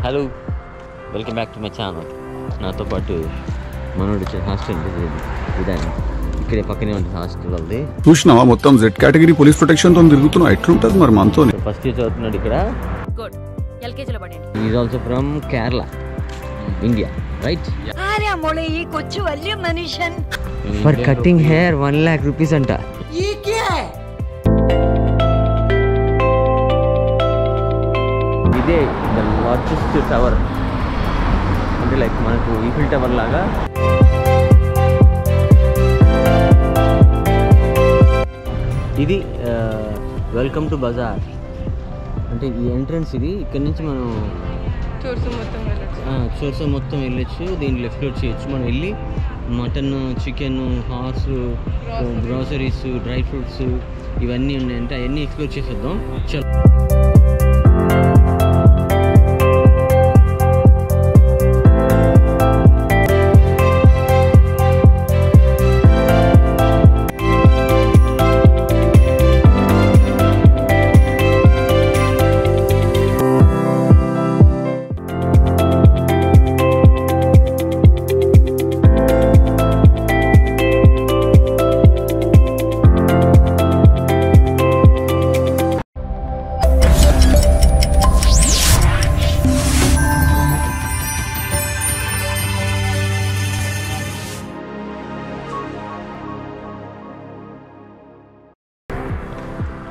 Hello welcome back to my channel. నాతో పాటు మనోడు హాస్టల్ విధానం ఇక్కడే పక్కనే ఉంటుంది హాస్టల్ వాళ్ళది. చూసినావా మొత్తం జెడ్ కేటగిరీ పోలీస్ ప్రొటెక్షన్ తో తిరుగుతున్నావు, ఎట్లుంటది మరి మనతో? ఫస్ట్ ఇయర్ చదువుతున్నాడు ఇక్కడ. గుడ్ ఎల్కేజీలో పడండి. Is also from Kerala, India, right? ആരാ മോളെ ഈ കൊച്ചു വലിയ മനുഷ്യൻ? For cutting hair 1 lakh rupees అంట. ये क्या है? ఇదే ద లార్జెస్ట్ టవర్, అంటే లైక్ మనకు ఈఫిల్ టవర్ లాగా. ఇది వెల్కమ్ టు బజార్ అంటే ఈ ఎంట్రన్స్ ఇది. ఇక్కడ నుంచి మనం చోర్సా మొత్తం వెళ్ళొచ్చు. దీన్ని లెఫ్ట్లో చేయొచ్చు. మనం వెళ్ళి mutton, chicken, horse, groceries, dry fruits ఇవన్నీ ఉన్నాయంటే అవన్నీ ఎక్స్ప్లోర్ చేసేద్దాం. చలో.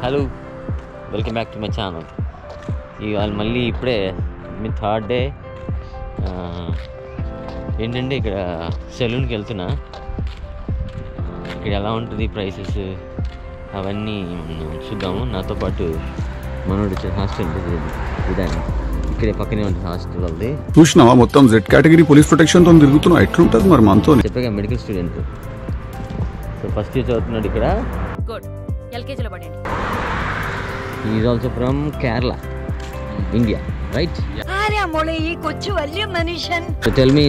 Hello welcome back to my channel. ఇవాళ మళ్ళీ ఇప్పుడే మీ థర్డ్ డే ఏంటంటే ఇక్కడ సెలూన్కి వెళ్తున్నా. ఇక్కడ ఎలా ఉంటుంది ప్రైసెస్ అవన్నీ చూద్దాము. నాతో పాటు మనోడు హాస్టల్ విధానం ఇక్కడే పక్కనే ఉంటుంది హాస్టల్ వాళ్ళది. చూసినావా మొత్తం జెడ్ కేటగిరీ పోలీస్ ప్రొటెక్షన్ తో తిరుగుతున్నావు, ఎట్లుంటది మరి మనతో? చెప్పగా medical student. So first year చదువుతున్నాడు ఇక్కడ. గుడ్ ఎల్కేజీలో పడండి. Is also from Kerala, India, right? ആരാ മോളെ ഈ കൊച്ചു വലിയ മനുഷ്യൻ? So tell me,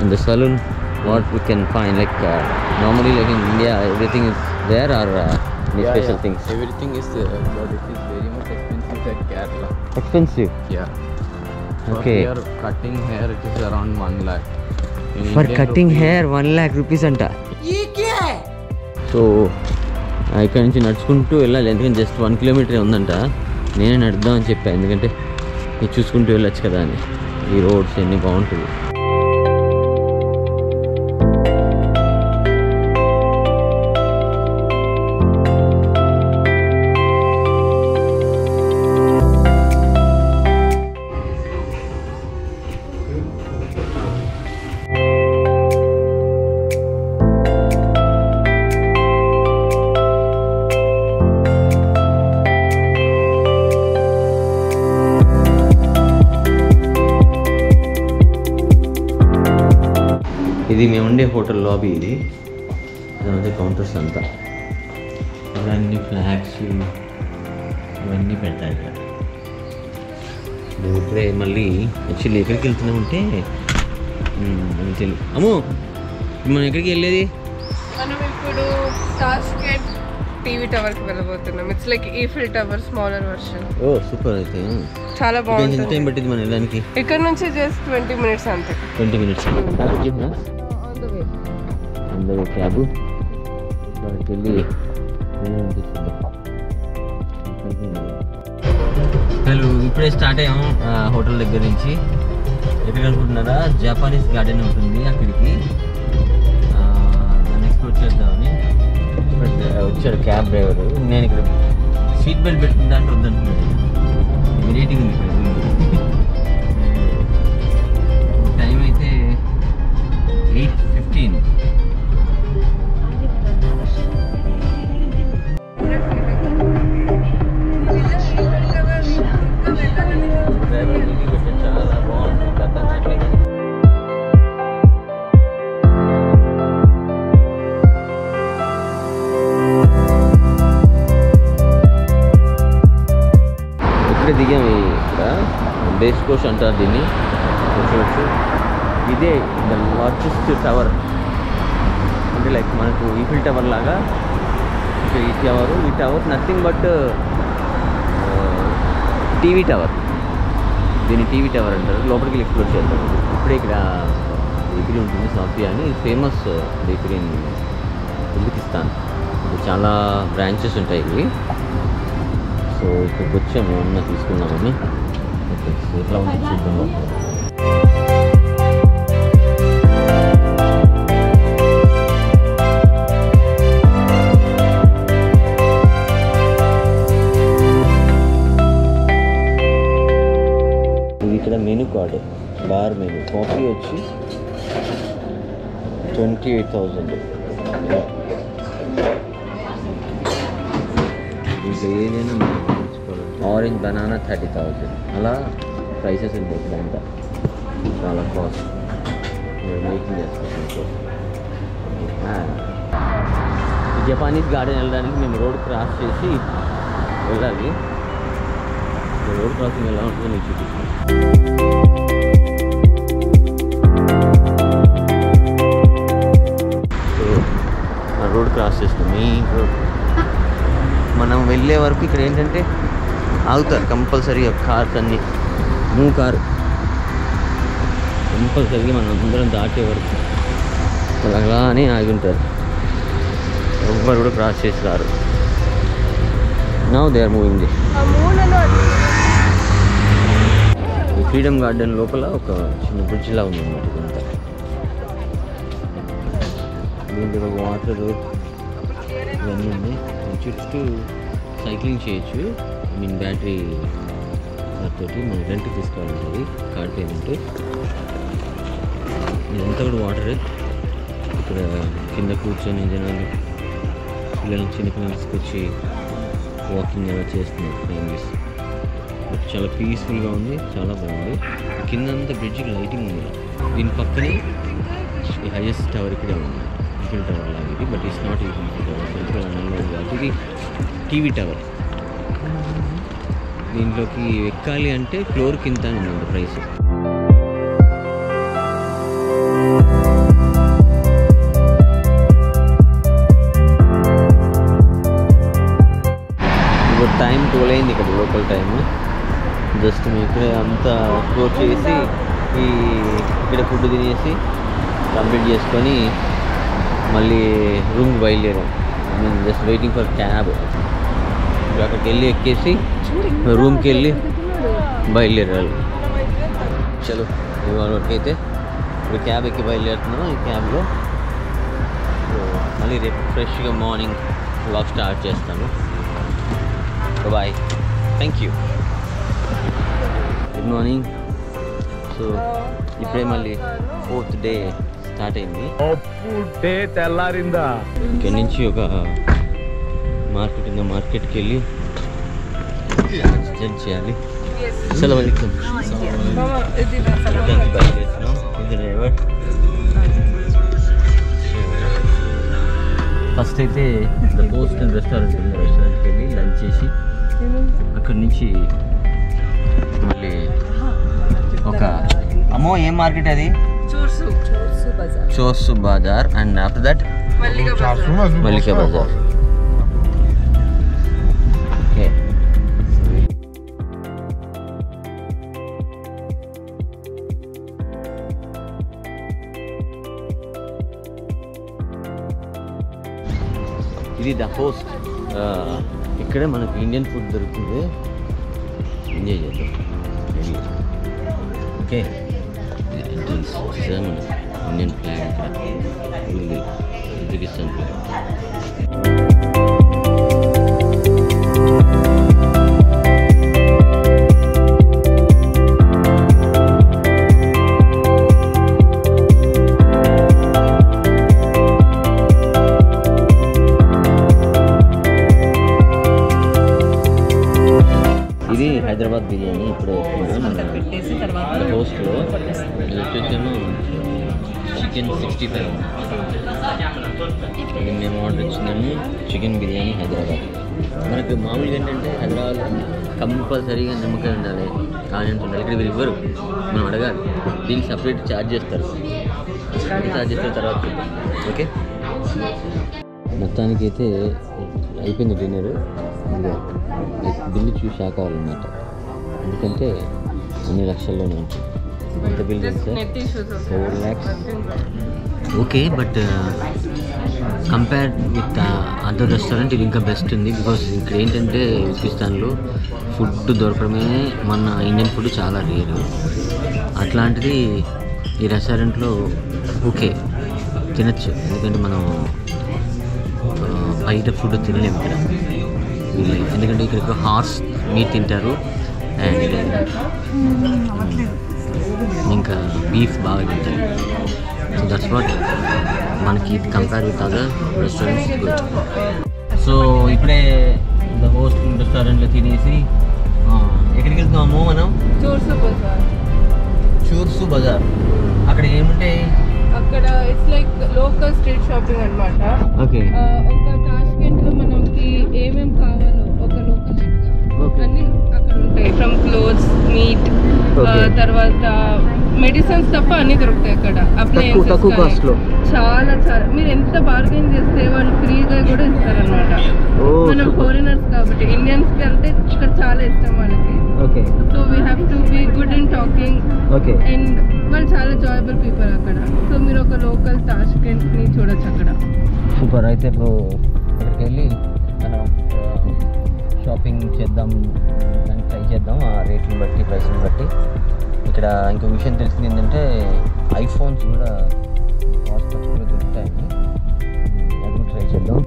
in the salon, what we can find? Like normally, like in India, everything is there, or any special things? Everything is there, but it is very much expensive at Kerala. Expensive. Yeah. Okay. For here, cutting hair, it is around 1 lakh. For cutting hair, 1 lakh rupees anta. ये क्या है? So ఇక్కడ నుంచి నడుచుకుంటూ వెళ్ళాలి, ఎందుకంటే just 1 kilometer ఉందంట. నేనే నడుద్దామని చెప్పాను, ఎందుకంటే ఇది చూసుకుంటూ వెళ్ళొచ్చు కదా అని. ఈ రోడ్స్ అన్నీ బాగుంటుంది. ఇది మేము ఉండే హోటల్ లాబీ. ఇది అదే కౌంటర్స్ అంతా. ఇవన్నీ ఫ్లాగ్స్ ఇవన్నీ పెడతారు ఇక్కడ. ఇప్పుడే మళ్ళీ యాక్చువల్లీ ఎక్కడికి వెళ్తున్నామంటే తెలియదు. అమ్మో మనం ఎక్కడికి వెళ్ళేది? మనం ఇప్పుడు టాస్కెట్ టీవీ టవర్కి వెళ్ళబోతున్నాం. It's like Eiffel tower smaller version. Oh super. అయితే చాలా బాగుంటుంది. ఎంత టైం పట్టింది మనం వెళ్ళడానికి? ఇక్కడ నుంచి జస్ట్ 20 minutes అంతే. 20 minutes. అందరూ క్యాబ్ వాడికి వెళ్ళి హలో ఇప్పుడే స్టార్ట్ అయ్యాము హోటల్ దగ్గర నుంచి. ఎక్కడ అనుకుంటున్నారా? జపానీస్ గార్డెన్ ఉంటుంది, అక్కడికి దాన్ని ఎక్స్ప్లోర్ చేద్దామని. వచ్చాడు క్యాబ్ డ్రైవర్. నేను ఇక్కడ సీట్ బెల్ట్ పెట్టుకుంటా అంటే వద్దంటున్నాడు. వెరైటీగా ఉంది ఇక్కడ. టైం అయితే 8:15. డ్రైవర్ మీటింగ్ పెట్టి చాలా బాగుంది. గతం చెప్పలేదు. ఇక్కడే దిగాము. ఇక్కడ బేస్ కోస్ట్ అంటారు దీన్ని. చూడవచ్చు, ఇదే ద లార్జెస్ట్ టవర్, అంటే లైక్ మనకు ఈఫిల్ టవర్ లాగా. ఈ tower nothing but TV tower. దీన్ని టీవీ టవర్ అంటారు. లోపలికి వెళ్ళి ఎక్స్ప్లోర్ చేద్దాం. ఇప్పుడే ఇక్కడ బేకరీ ఉంటుంది, సాఫియా అని, ఫేమస్ బేకరీ ఇన్ ఉజ్బెకిస్తాన్. ఇది చాలా బ్రాంచెస్ ఉంటాయి ఇవి. సో ఇక్కడికి వచ్చాము, ఏమన్నా తీసుకున్నామని. ఓకే, సో ఎట్లా ఉంటుంది చూద్దాం. ఇక్కడ menu card, bar menu. Coffee వచ్చి 28,000. ఇంకా ఏదైనా ఆరెంజ్ బనానా 30,000. అలా ప్రైసెస్ ఉంటాయి ఇక్కడంతా. చాలా కాస్ట్. మేకింగ్ చేస్తాం. జపానీస్ గార్డెన్ వెళ్ళడానికి మేము రోడ్ క్రాస్ చేసి వెళ్ళాలి. రోడ్ క్రాసింగ్ ఎలా ఉంటుందో మీకు చూపిస్తాను. రోడ్ క్రాస్ చేస్తాం. Main road. మనం వెళ్ళే వరకు ఇక్కడ ఏంటంటే ఆగుతారు కంపల్సరీగా కార్స్ అన్నీ. కారు కంపల్సరీగా మనం అందరం దాటే వరకు అలానే ఆగి ఉంటారు. ఎవ్వరు కూడా క్రాస్ చేసి రారు. Now they are moving the. Freedom Garden లోపల ఒక చిన్న బ్రిడ్జ్లా ఉందన్నమాట. ఇదంతా దీంట్లో వాటర్ ఇవన్నీ ఉన్నాయి. చుట్టూ సైక్లింగ్ చేయొచ్చు. బ్యాటరీ తోటి మనం రెంట్కి తీసుకోవాలంటుంది, కార్డ్ పేమెంట్. ఇదంతా కూడా వాటరే. ఇక్కడ కింద కూర్చొని జనాలు చిన్నపిల్లలు తీసుకొచ్చి వాకింగ్ అలా చేస్తున్నారు ఫ్యామిలీస్. చాలా పీస్ఫుల్గా ఉంది, చాలా బాగుంది. కిందంతా బ్రిడ్జ్కి లైటింగ్ ఉంది. దీని పక్కనే ఈ హైయెస్ట్ టవర్ ఇక్కడే ఉంది, ఈఫిల్ టవర్ లాగా ఇది. But it's not Eiffel tower, central లండన్లో కాదు. ఇది టీవీ టవర్. దీంట్లోకి ఎక్కాలి అంటే ఫ్లోర్ కింద ఉంది ప్రైస్. ఇప్పుడు టైం 12 అయింది ఇక్కడ లోకల్ టైము. జస్ట్ మేము ఇక్కడే అంతా ఎక్స్ప్లోర్ చేసి ఇక్కడ ఫుడ్ తినేసి కంప్లీట్ చేసుకొని మళ్ళీ రూమ్కి బయలుదేరాం. నేను జస్ట్ వెయిటింగ్ ఫర్ క్యాబ్. ఇప్పుడు అక్కడికి వెళ్ళి ఎక్కేసి రూమ్కి వెళ్ళి బయలుదేరాలి. చలో ఇవాళ వరకైతే ఇప్పుడు క్యాబ్ ఎక్కి బయలుదేరుతున్నాను. ఈ క్యాబ్లో మళ్ళీ రేపు ఫ్రెష్గా మార్నింగ్ వ్లాగ్ స్టార్ట్ చేస్తాను. Bye, thank you. Good morning. So ఇప్పుడే మళ్ళీ 4th డే స్టార్ట్ అయింది. తెల్లారిందా? ఇక్కడి నుంచి ఒక మార్కెట్ ఉంది, మార్కెట్కి వెళ్ళి జడ్జ్ చేయాలి. అస్సలం అలైకుం. బయలుదేరుతున్నాం. ఇది డ్రైవర్. ఫస్ట్ అయితే ద పోస్ట్ అండ్ రెస్టారెంట్ ఉంది. రెస్టారెంట్కి వెళ్ళి లంచ్ చేసి అక్కడి నుంచి మళ్ళీ ఒక ఏం మార్కెట్ అది? Chorsu bazaar. And after that Malika bazaar. Okay, ఇది ద హోస్ట్. ఇక్కడే మనకు ఇండియన్ ఫుడ్ దొరుకుతుంది. ఎంజాయ్ చేద్దాం. ఓకే, ఎంట్రన్స్ మన ఇండియన్ ఫ్లాగ్ ఇక్కడ ఉంది, ఉజ్బెకిస్తాన్ ఫ్లాగ్. ఇది హైదరాబాద్ బిర్యానీ. ఇప్పుడు హోస్ట్లో వచ్చేసేమో చికెన్ 65. ఇది మేము ఆర్డర్ ఇచ్చిందని చికెన్ బిర్యానీ హైదరాబాద్. మనకు మామూలుగా ఏంటంటే హైదరాబాద్ కంపల్సరీగా నిమ్మకాయ ఉండాలి, ఆనియన్స్ ఉండాలి. ఇక్కడ వీళ్ళు ఇవ్వరు, మనం అడగాలి. దీనికి సపరేట్ ఛార్జ్ చేస్తారు. ఛార్జ్ చేసిన తర్వాత ఓకే. మొత్తానికి అయితే అయిపోయింది డిన్నర్. బిల్లు చూసి షాక్ అవ్వాలన్నమాట. ఎందుకంటే అన్ని లక్షల్లోనే ఉంటుంది. ఎంత బిల్ చేస్తే net issues 4 lakhs. Okay, but compare with other restaurant ఇది ఇంకా బెస్ట్ ఉంది. బికాస్ ఇక్కడ ఏంటంటే ఉజ్బెకిస్తాన్లో ఫుడ్ దొరకడమే మన ఇండియన్ ఫుడ్ చాలా రేర్. అట్లాంటిది ఈ రెస్టారెంట్లో ఓకే తినచ్చు, ఎందుకంటే మనం బయట ఫుడ్ తినలేము ఇక్కడ. ఎందుకంటే ఇక్కడ హార్స్ మీట్ తింటారు అండ్ ఇంకా బీఫ్ బాగా తింటారు. సో దట్స్ వాట్ మనకి compare with other restaurants good. So ఇప్పుడే ద హోస్ట్ రెస్టారెంట్లో తినేసి ఎక్కడికి వెళ్తున్నాము మనం? చూర్సు బజార్. అక్కడ ఏముంటాయి? అక్కడ it's like local street shopping అన్నమాట. ఓకే, ఒక టాష్కెంట్ లో మనకి ఏమేం కావాలో ఒక లోకల్ అన్ని అక్కడ ఉంటాయి. ఫ్రమ్ క్లోత్స్, మీట్, తర్వాత మెడిసిన్స్ తప్ప అన్ని దొరుకుతాయి అక్కడ. తక్కువ కాస్ట్ లో చాలా చాలా మీరు ఎంత బార్గెన్ చేస్తే వాళ్ళు ఫ్రీగా కూడా ఇస్తారన్నమాట. మనం ఫారినర్స్ కాబట్టి ఇండియన్స్ కి అంటే ఇక్కడ చాలా ఇష్టం వాళ్ళకి. Okay, so we have to be good in talking. Okay, and వాళ్ళు చాలా జాయబుల్ పీపుల్ అక్కడ. సో మీరు ఒక లోకల్ టాష్కెంట్ ని చూడొచ్చు అక్కడ. సూపర్. అయితే ఇప్పుడు అక్కడికి వెళ్ళి మనం షాపింగ్ చేద్దాం, దాన్ని ట్రై చేద్దాం ఆ రేట్ని బట్టి, ప్రైస్ని బట్టి. ఇక్కడ ఇంకో విషయం తెలిసింది ఏంటంటే ఐఫోన్స్ కూడా కాస్ట్ తక్కువలో దొరుకుతాయని, అది కూడా ట్రై చేద్దాం.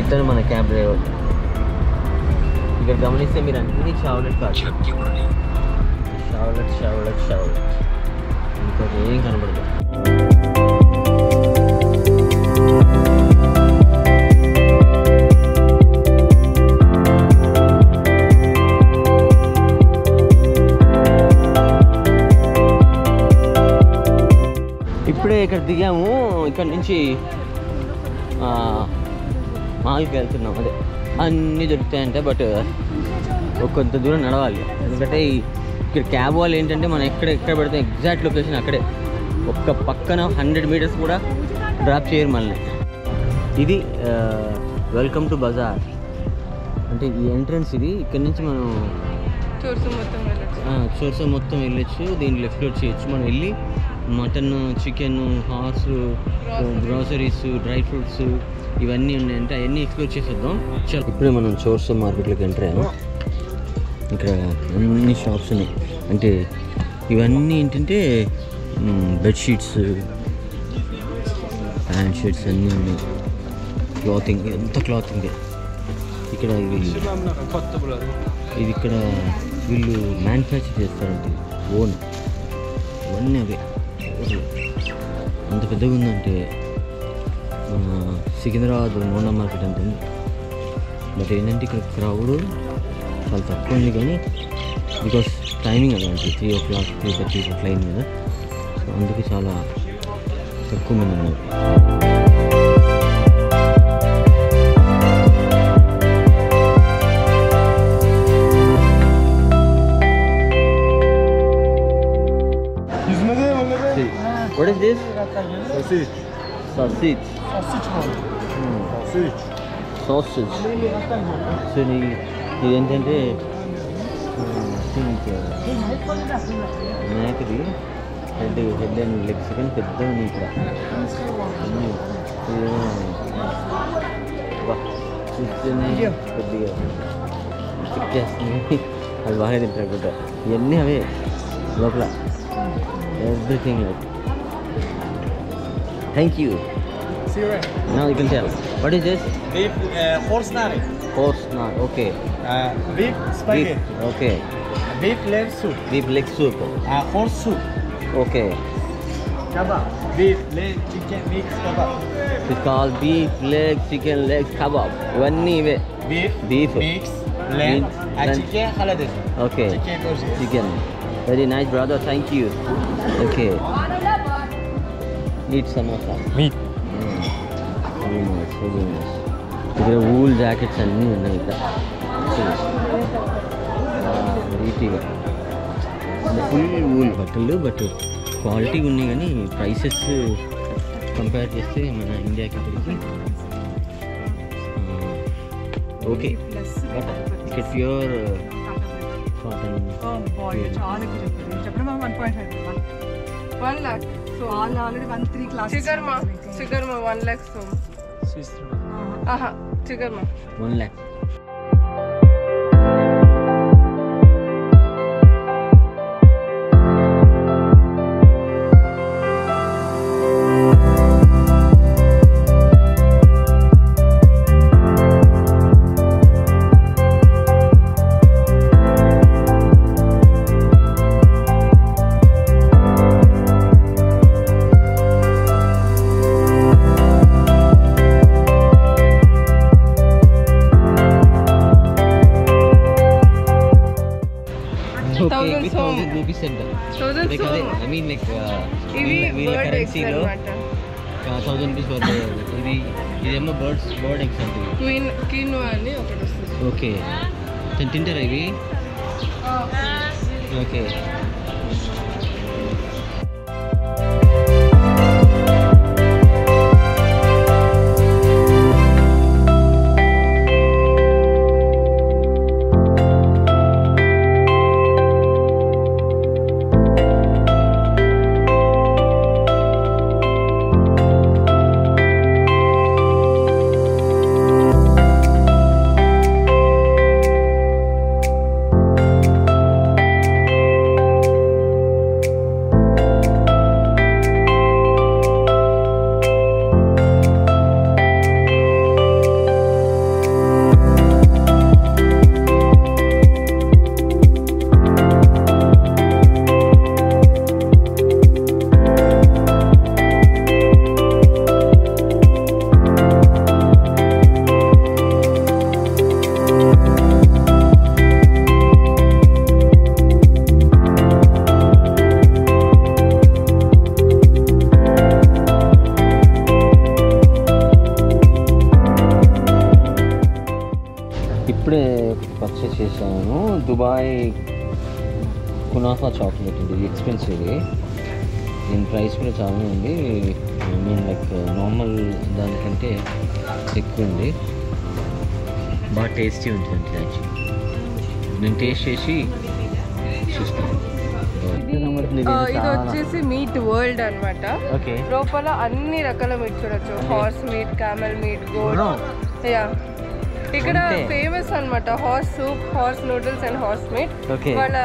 ఇతను మన క్యాబ్ డ్రైవర్. ఇక్కడ గమనిస్తే మీరు అన్ని షావ్లెట్ కాదు, షావ్లెట్ ఇంకా ఏం కనబడదు. ఇప్పుడే ఇక్కడ దిగాము, ఇక్కడ నుంచి మాల్కి వెళ్తున్నాం. అదే అన్నీ దొరుకుతాయంటే, బట్ కొంత దూరం నడవాలి. ఎందుకంటే ఇక్కడ క్యాబ్ వాళ్ళు ఏంటంటే మనం ఎక్కడ పెడితే ఎగ్జాక్ట్ లొకేషన్ అక్కడే, ఒక్క పక్కన 100 meters కూడా డ్రాప్ చేయరు మనల్ని. ఇది వెల్కమ్ టు బజార్ అంటే ఈ ఎంట్రన్స్ ఇది. ఇక్కడ నుంచి మనం చోర్సా మొత్తం వెళ్ళొచ్చు. దీని లెఫ్ట్లో చేయొచ్చు. మనం వెళ్ళి mutton, chicken, horse, groceries, dry fruits ఇవన్నీ ఉన్నాయంటే అవన్నీ ఎక్స్ప్లోర్ చేసేద్దాం. చలో, ఇప్పుడే మనం చోర్సా మార్కెట్లోకి ఎంటర్ అయ్యాము. ఇక్కడ అన్ని షాప్స్ ఉన్నాయి. అంటే ఇవన్నీ ఏంటంటే బెడ్షీట్స్, ప్యాంట్ షర్ట్స్ అన్నీ ఉన్నాయి. క్లాతింగ్, ఎంత క్లాతింగ్ ఇక్కడ. ఇది ఇక్కడ వీళ్ళు మ్యానుఫ్యాక్చర్ చేస్తారంటే ఓన్, ఇవన్నీ అవే. అంత పెద్దగా ఉందంటే సికింద్రాబాద్ మోండా మార్కెట్ అంత ఉంది. బట్ ఏంటంటే ఇక్కడ క్రౌడ్ చాలా తక్కువ ఉంది. కానీ బికాస్ టైమింగ్ అలాంటి 3 o'clock 3:30 ఫ్లైట్ మీద, సో అందుకే చాలా తక్కువ మంది ఉన్నారు. What is this? Sausage. Sausage. So ఇదేంటంటే మేకది హెడ్ అండ్ లెగ్స్ కానీ పెద్ద ఉంది ఇక్కడ. చూస్తేనే కొద్దిగా చెక్ చేస్తుంది. అది బాగా తింటారు కూడా. ఇవన్నీ అవే లోపల everything. Like thank you. Now you can tell. What is this? Beef horse nari. Horse naan. Okay. Beef spaghetti. Beef. Okay. Beef leg soup. Beef leg soup. Horse soup. Okay. Kebab. Beef leg chicken mix kebab. It's called beef leg chicken leg kebab. Ivanni ive. Beef mix lamb and chicken halal. Okay. Chicken portion. Chicken. Very nice, brother. Thank you. Okay. Eat samosa. Meat. Very nice. Very nice. ఇక్కడ wool jackets అన్నీ ఉన్నాయి ఇక్కడ. నీట్గా full wool బట్టలు, but quality ఉన్నాయి. కానీ prices compare చేస్తే మన ఇండియాకి ఇక్కడికి ఓకే. బట్ ఇక్కడ ప్యూర్ చాలా ఎక్కువ చెప్పారు చెప్పడం 1.5 1 lakh. So వాళ్ళు ఆల్రెడీ 1-3 క్లాస్ చిగర్మా 1 lakh. So చిగర్మా 1 lakh. ఇదేమో బర్డ్ ఎగ్స్ అంటే క్వీనోవా అని ఒకటి వస్తుంది. ఓకే తింటారా ఇవి? ఓకే ఇప్పుడే పర్చేస్ చేశాను. దుబాయ్ కునాఫా చాక్లెట్ ఇది ఎక్స్పెన్సివ్. దీని ప్రైస్ కూడా చాలా ఉంది. ఐ మీన్ లైక్ నార్మల్ దానికంటే ఎక్కువ ఉంది. బాగా టేస్టీ ఉంటుంది యాక్చువల్లీ. నేను టేస్ట్ చేసి చూస్తాను. ఇది వచ్చేసి మీట్ వరల్డ్ అన్నమాట. ఓకే లోపల అన్ని రకాల మీట్ చూడొచ్చు. Horse meat, camel meat, goat. Yeah ఇక్కడ ఫేమస్ అన్నమాట horse soup, horse noodles and horse meat. వాళ్ళ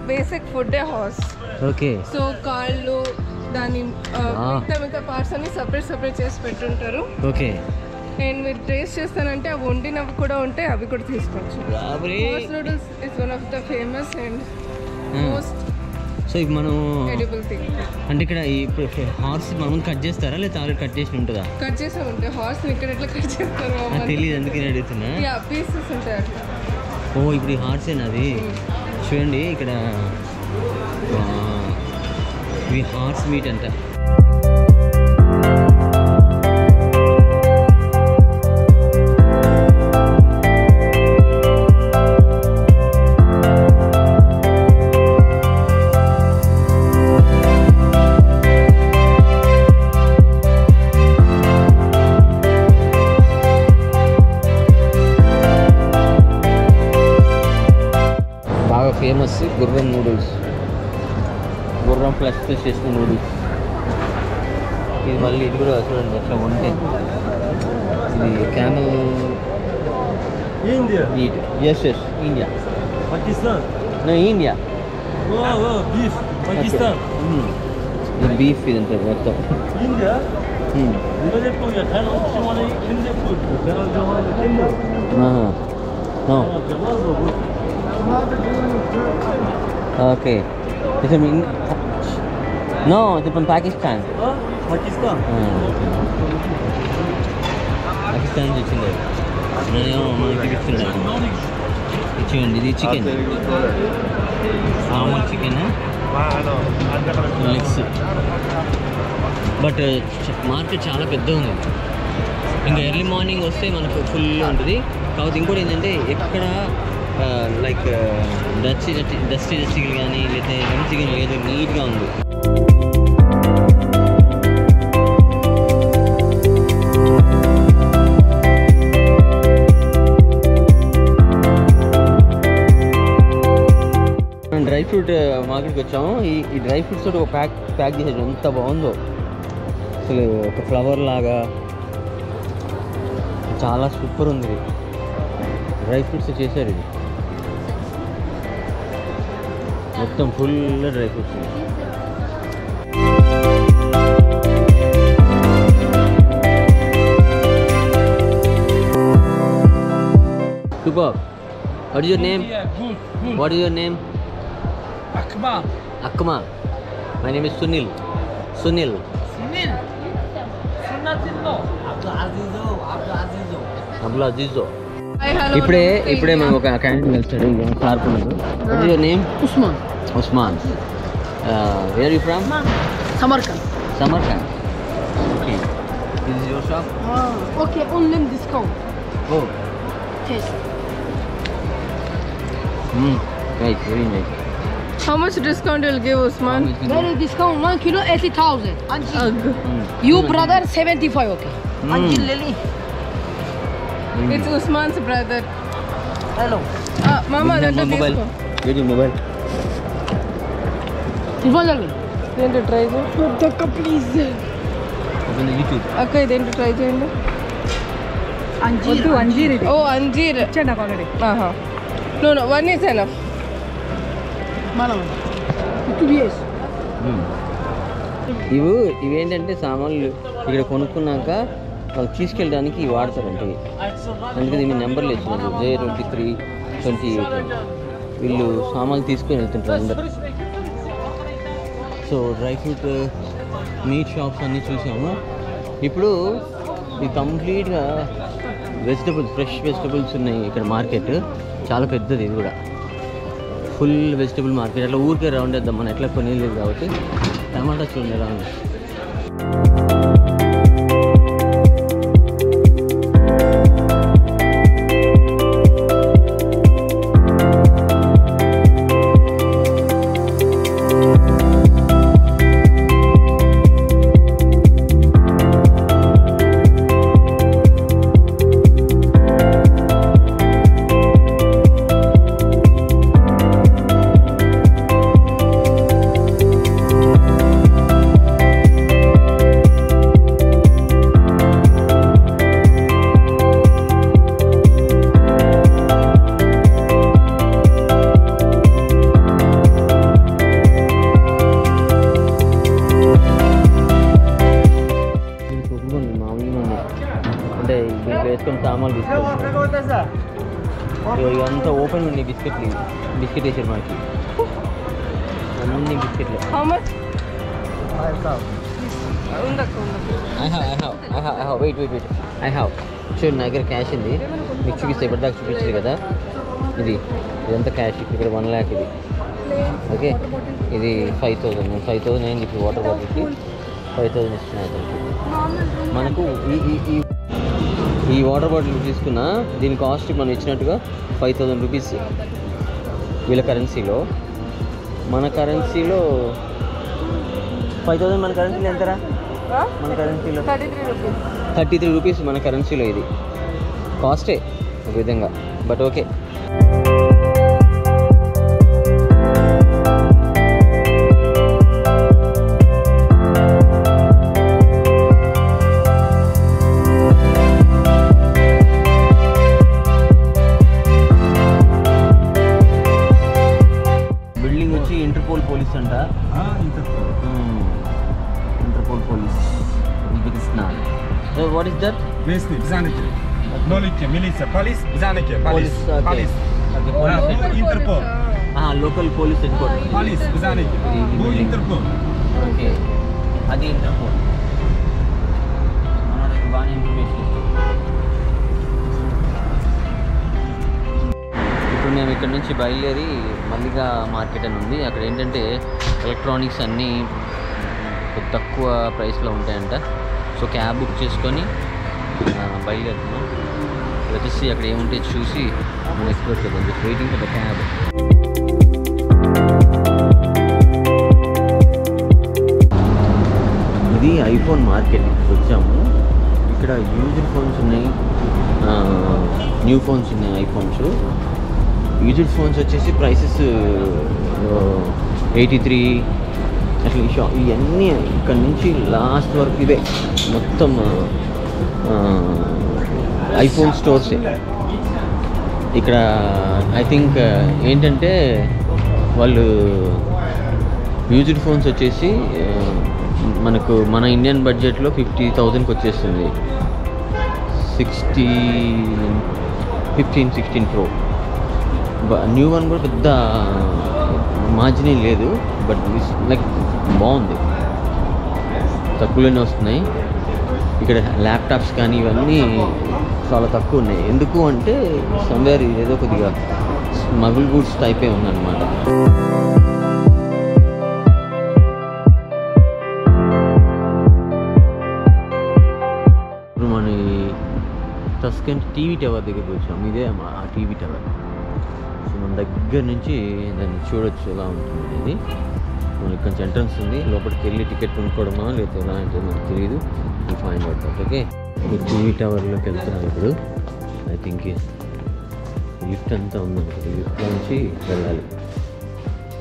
basic food horse. Okay so కాళ్ళు దాని మిగతా పార్ట్స్ అన్ని సపరేట్ చేసి పెట్టుంటారు. ఓకే అండ్ మీరు టేస్ట్ చేస్తానంటే అవి వండినవి కూడా ఉంటాయి, అవి కూడా తీసుకోవచ్చు. Horse noodles is one of the famous and most so ఇప్పుడు మనం ఎడిబుల్ థింగ్. అంటే ఇక్కడ ఇప్పుడు హార్స్ మనం కట్ చేస్తారా లేదా ఆల్రెడీ కట్ చేసి ఉంటుందా? కట్ చేసి ఉంటాయి. హార్స్ ఇక్కడ ఎట్లా కట్ చేస్తారు తెలియదు, అందుకని అడుగుతున్నా. యా పీసెస్ ఉంటాయి అట్లా. ఓ ఇప్పుడు ఈ హార్స్ అది చూడండి ఇక్కడ. ఇవి హార్స్ మీట్ అంట. ఫేమస్ గుర్రం నూడిల్స్, గుర్రం ప్లస్ చేసిన నూడిల్స్. ఇది మళ్ళీ ఇది కూడా చూడండి అట్లా ఉంటే. ఇది camel India. Meat. Yes India. Pakistan. No India. Oh, beef. Pakistan. ఇది బీఫ్ ఇదంతా మొత్తం. India. 이거 제품이야. 다른 option이 큰 제품. 배럴 정원의 캔들. ఓకే ఇది నో ఇది ఫ్రమ్ పాకిస్తాన్. Pakistan. పాకిస్తాన్ నుంచి వచ్చింది. నేనేమో మనకి ఇస్తున్నాను. ఇచ్చేయండి. ఇది చికెన్, మామూలు చికెన్ లెగ్స్. బట్ మార్కెట్ చాలా పెద్దగా ఉంది. ఇంకా ఎర్లీ మార్నింగ్ వస్తే మనకు ఫుల్ ఉంటుంది. కాకపోతే ఇంకోటి ఏంటంటే ఎక్కడ లైక్ డస్టీ కానీ లేదా మంచిగా లేదు, నీట్గా ఉంది. డ్రై ఫ్రూట్ మార్కెట్కి వచ్చాము. ఈ డ్రై ఫ్రూట్స్ తోటి ఒక ప్యాక్ చేసేది ఎంత బాగుందో అసలు, ఒక ఫ్లవర్ లాగా చాలా సూపర్ ఉంది. ఇది డ్రై ఫ్రూట్స్ చేశారు, ఇది మొత్తం full dry fruits. Super. What is your name? Good. What is your name? Akmal. Akmal. My name is Sunil. Sunil. Sunil. Sunatino. Abdul Azizo. ఇప్పుడే మనం ఒక క్యాంటీన్ వెళ్తాడు పాడుకున్నాడు. What is your name? Usman. Usman. Where are you from? Samarkand. Samarkand. Okay. This is your shop? Okay, only discount. Oh. Yes. Nice, very nice. How much discount you'll give, Usman? Very discount. 1 kilo 80,000. Ugh. You brother 75. Okay. Lily. It's Usman's brother. Hello. Mama, Give me that's my mobile. disco. Get your mobile. ఇవ్వాలి ఇదేంటో try చేయండి please. Open the YouTube. అక్క ఇదేంటో try చేయండి. అంజీర్ ఓ అంజీర్ ఇచ్చాడు నాకు already. No, one is enough. మనం 2 years. ఇవేంటంటే సామాన్లు ఇక్కడ కొనుక్కున్నాక వాళ్ళు తీసుకెళ్ళడానికి ఇవి వాడతారంటే, అందుకని మీ నెంబర్లు ఇచ్చినారు J23 28. వీళ్ళు సామాన్లు తీసుకొని వెళ్తుంటారు అందరు. So dry fruit meet shops అన్నీ చూసాము. ఇప్పుడు ఇది కంప్లీట్గా వెజిటబుల్స్, ఫ్రెష్ వెజిటబుల్స్ ఉన్నాయి ఇక్కడ. మార్కెట్ చాలా పెద్దది, ఇది కూడా ఫుల్ వెజిటబుల్ మార్కెట్. అట్లా ఊరికే రౌండ్ వేద్దాం, మనం ఎట్లా కొనేలేదు కాబట్టి. టమాటా చూడండి ఎలా ఉంది. సామాన్లు తీసుకోవచ్చు. ఇదంతా ఓపెన్ ఉన్నాయి బిస్కెట్లు. బిస్కెట్ వేసారు మనకి, అన్ని బిస్కెట్లు. ఐ హ్యావ్ చూడు, నా దగ్గర క్యాష్ ఉంది, మీకు చూపిస్తే ఇప్పటిదాకా చూపించదు కదా. ఇదంతా క్యాష్. ఇక్కడ 1 lakh ఇది. ఓకే, ఇది 5,000. 5,000 అయింది ఇప్పుడు వాటర్ బాటిల్కి. 5,000 ఇస్తున్నాయి మనకు. ఈ వాటర్ బాటిల్ తీసుకున్నా దీని కాస్ట్ మనం ఇచ్చినట్టుగా 5,000 రూపీస్ వీళ్ళ కరెన్సీలో. మన కరెన్సీలో 5,000 మన కరెన్సీలో ఎంతరా? మన కరెన్సీలో 33 రూపీస్ మన కరెన్సీలో. ఇది కాస్టే ఒక విధంగా, బట్ ఓకే. బిల్డింగ్ వచ్చి ఇంటర్పోల్ పోలీస్ అంట. Interpol police Uzbekistan. So what is that? Местный, Бзаники. Нолики, милиция, полис, Бзаники, полис. Полис. Интерпол. Local police head quarter. Полис, Бзаники. Bu Interpol. Okay, అది ఇంటర్పోల్. మనకి బాగా ఇన్ఫర్మేషన్. ఇప్పుడు మేము ఇక్కడ నుంచి బయలుదేరి మల్లిగా మార్కెట్ అని ఉంది. అక్కడ ఏంటంటే ఎలక్ట్రానిక్స్ అన్నీ తక్కువ ప్రైస్లో ఉంటాయంట. సో క్యాబ్ బుక్ చేసుకొని బయలుదేరుతున్నాం. వచ్చేసి అక్కడ ఏముంటే చూసి మనం ఎక్స్ప్లోర్ చేద్దాం. Just waiting for the cab. ఇది ఐఫోన్ మార్కెట్ వచ్చాము. ఇక్కడ యూజ్డ్ ఫోన్స్ ఉన్నాయి, న్యూ ఫోన్స్ ఉన్నాయి. ఐఫోన్స్ యూజ్డ్ ఫోన్స్ వచ్చేసి ప్రైసెస్ 83 అసలు ఇవన్నీ ఇక్కడ నుంచి లాస్ట్ వరకు ఇదే మొత్తం ఐఫోన్ స్టోర్సే. ఇక్కడ ఐ థింక్ ఏంటంటే వాళ్ళు యూజ్డ్ ఫోన్స్ వచ్చేసి మనకు మన ఇండియన్ బడ్జెట్లో 50,000కి వచ్చేస్తుంది. 15-16 Pro న్యూ వన్ కూడా పెద్ద మార్జిన్ లేదు, బట్ లైక్ బాగుంది, తక్కువలోనే వస్తున్నాయి. ఇక్కడ ల్యాప్టాప్స్ కానీ ఇవన్నీ చాలా తక్కువ ఉన్నాయి. ఎందుకు అంటే సమ్వేర్ ఏదో కొద్దిగా స్మగుల్ గూడ్స్ టైపే ఉందన్నమాట. ఇప్పుడు మన టస్కెంట్ టీవీ టవర్ దగ్గరికి వచ్చాం. ఇదే ఆ టీవీ టవర్. సో మన దగ్గర నుంచి దాన్ని చూడొచ్చు ఎలా ఉంటుంది అనేది. మనకి కొంచెం ఎంట్రన్స్ ఉంది, లోపలికి వెళ్ళి టికెట్ కొనుక్కోవడమా లేకపోతే ఎలా అంటే నాకు తెలియదు. ఫైన్ అవుతుంది. ఓకే, టీవీ టవర్లోకి వెళ్తున్నాను ఇప్పుడు. ఐ థింక్ లిఫ్ట్ అంతా ఉందనుకుంటుంది. లిఫ్ట్ నుంచి వెళ్ళాలి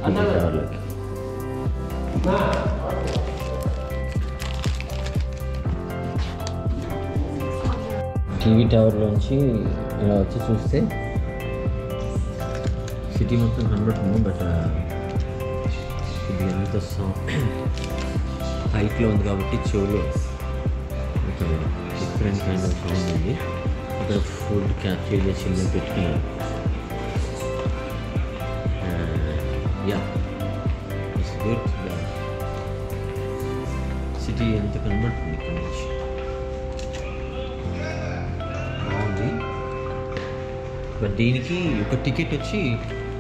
టీవీ టవర్లోకి. టీవీ టవర్లోంచి ఇలా వచ్చి చూస్తే సిటీ మొత్తం కనబడుతుంది. బట్ ఇది ఎంత హైట్లో ఉంది కాబట్టి చెవులో ఒక డిఫరెంట్ కైండ్ ఆఫ్ సౌండ్ ఉంది. ఇక్కడ ఫుడ్ క్యాప్చర్ చేసి పెట్టుకున్నారు. Yeah it's good. సిటీ ఎంత కనబడుతుంది ఇక్కడ నుంచి, బాగుంది. బట్ దీనికి ఒక టికెట్ వచ్చి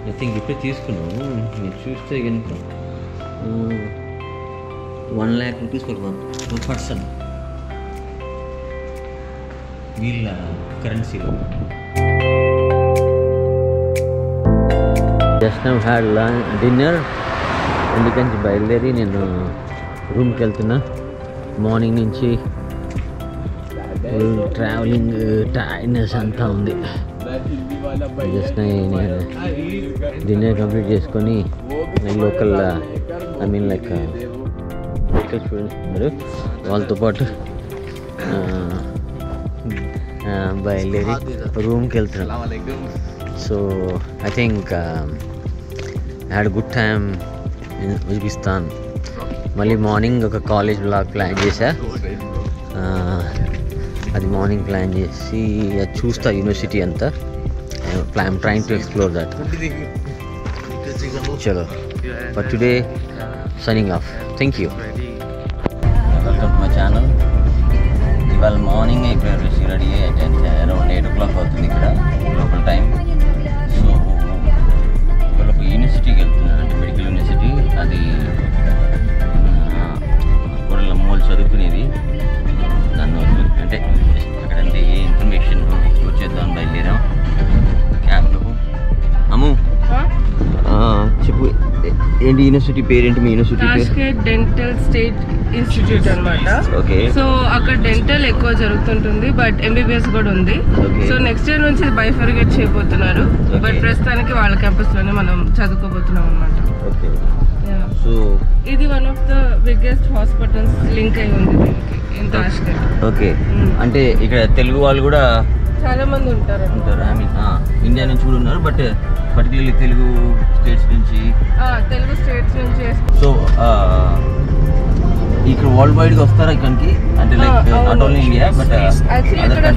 ఐ థింక్ ఇప్పుడే తీసుకున్నాను. మీరు చూస్తే కనుక 1 lakh rupees per person వీళ్ళ కరెన్సీలో. Just now had dinner. ఎందుకంటే బయలుదేరి నేను రూమ్కి వెళ్తున్నా. మార్నింగ్ నుంచి ట్రావెలింగ్ టైర్డ్నెస్ అంతా ఉంది. జస్ట్ నేను డిన్నర్ కంప్లీట్ చేసుకొని local I mean like local students ఉన్నారు, వాళ్ళతో పాటు బయలుదేరి రూమ్కి వెళ్తున్నాను. So I think had good time in Uzbekistan. మళ్ళీ మార్నింగ్ ఒక కాలేజ్ బ్లాగ్ ప్లాన్ చేశా. అది మార్నింగ్ ప్లాన్ చేసి అది చూస్తా యూనివర్సిటీ అంతా. I'm trying to explore that. చలో for today signing off. Thank you. Welcome to my channel. ఇవాళ మార్నింగ్ ఇప్పుడు రెడీ అయ్యి అరౌండ్ 8 o'clock అవుతుంది ఇక్కడ లోకల్ టైం. సో ఇవాళ ఒక యూనివర్సిటీకి వెళ్తున్నాను, అంటే మెడికల్ యూనివర్సిటీ. అది కూడా మోల్ చదువుకునేది. దాన్ని అంటే అక్కడంటే ఏ ఇన్ఫర్మేషన్ ఎక్స్ప్లోర్ చేద్దాం బయలుదేరాం క్యాబ్లో. అమ్ము చెప్పు, ఏంటి యూనివర్సిటీ పేరేంటి? మీ university Tashkent dental state institute అన్నమాట. ఓకే. సో అక్కడ డెంటల్ ఎక్కువ జరుగుతుంటుంది, బట్ ఎంబీబీఎస్ కూడా ఉంది. సో నెక్స్ట్ ఇయర్ నుంచి బైఫర్గేట్ చేయబోతున్నారు. బట్ ప్రస్తుతానికి వాళ్ళ క్యాంపస్ లోనే మనం చదువుకోబోతున్నాం అన్నమాట. ఓకే. సో ఇది one of the biggest hospitals link అయి ఉంది దీనికి ఇన్ తాష్కెంట్. ఓకే. అంటే ఇక్కడ తెలుగు వాళ్ళు కూడా చాలా మంది ఉంటారు. ఐ మీన్ ఇండియా నుంచి కూడా ఉన్నారు, బట్ పర్టికులర్లీ తెలుగు స్టేట్స్ నుంచి. సో ఇక్కడ వరల్డ్ వైడ్ గా వస్తారా ఇక్కడికి? అంటే like not only India but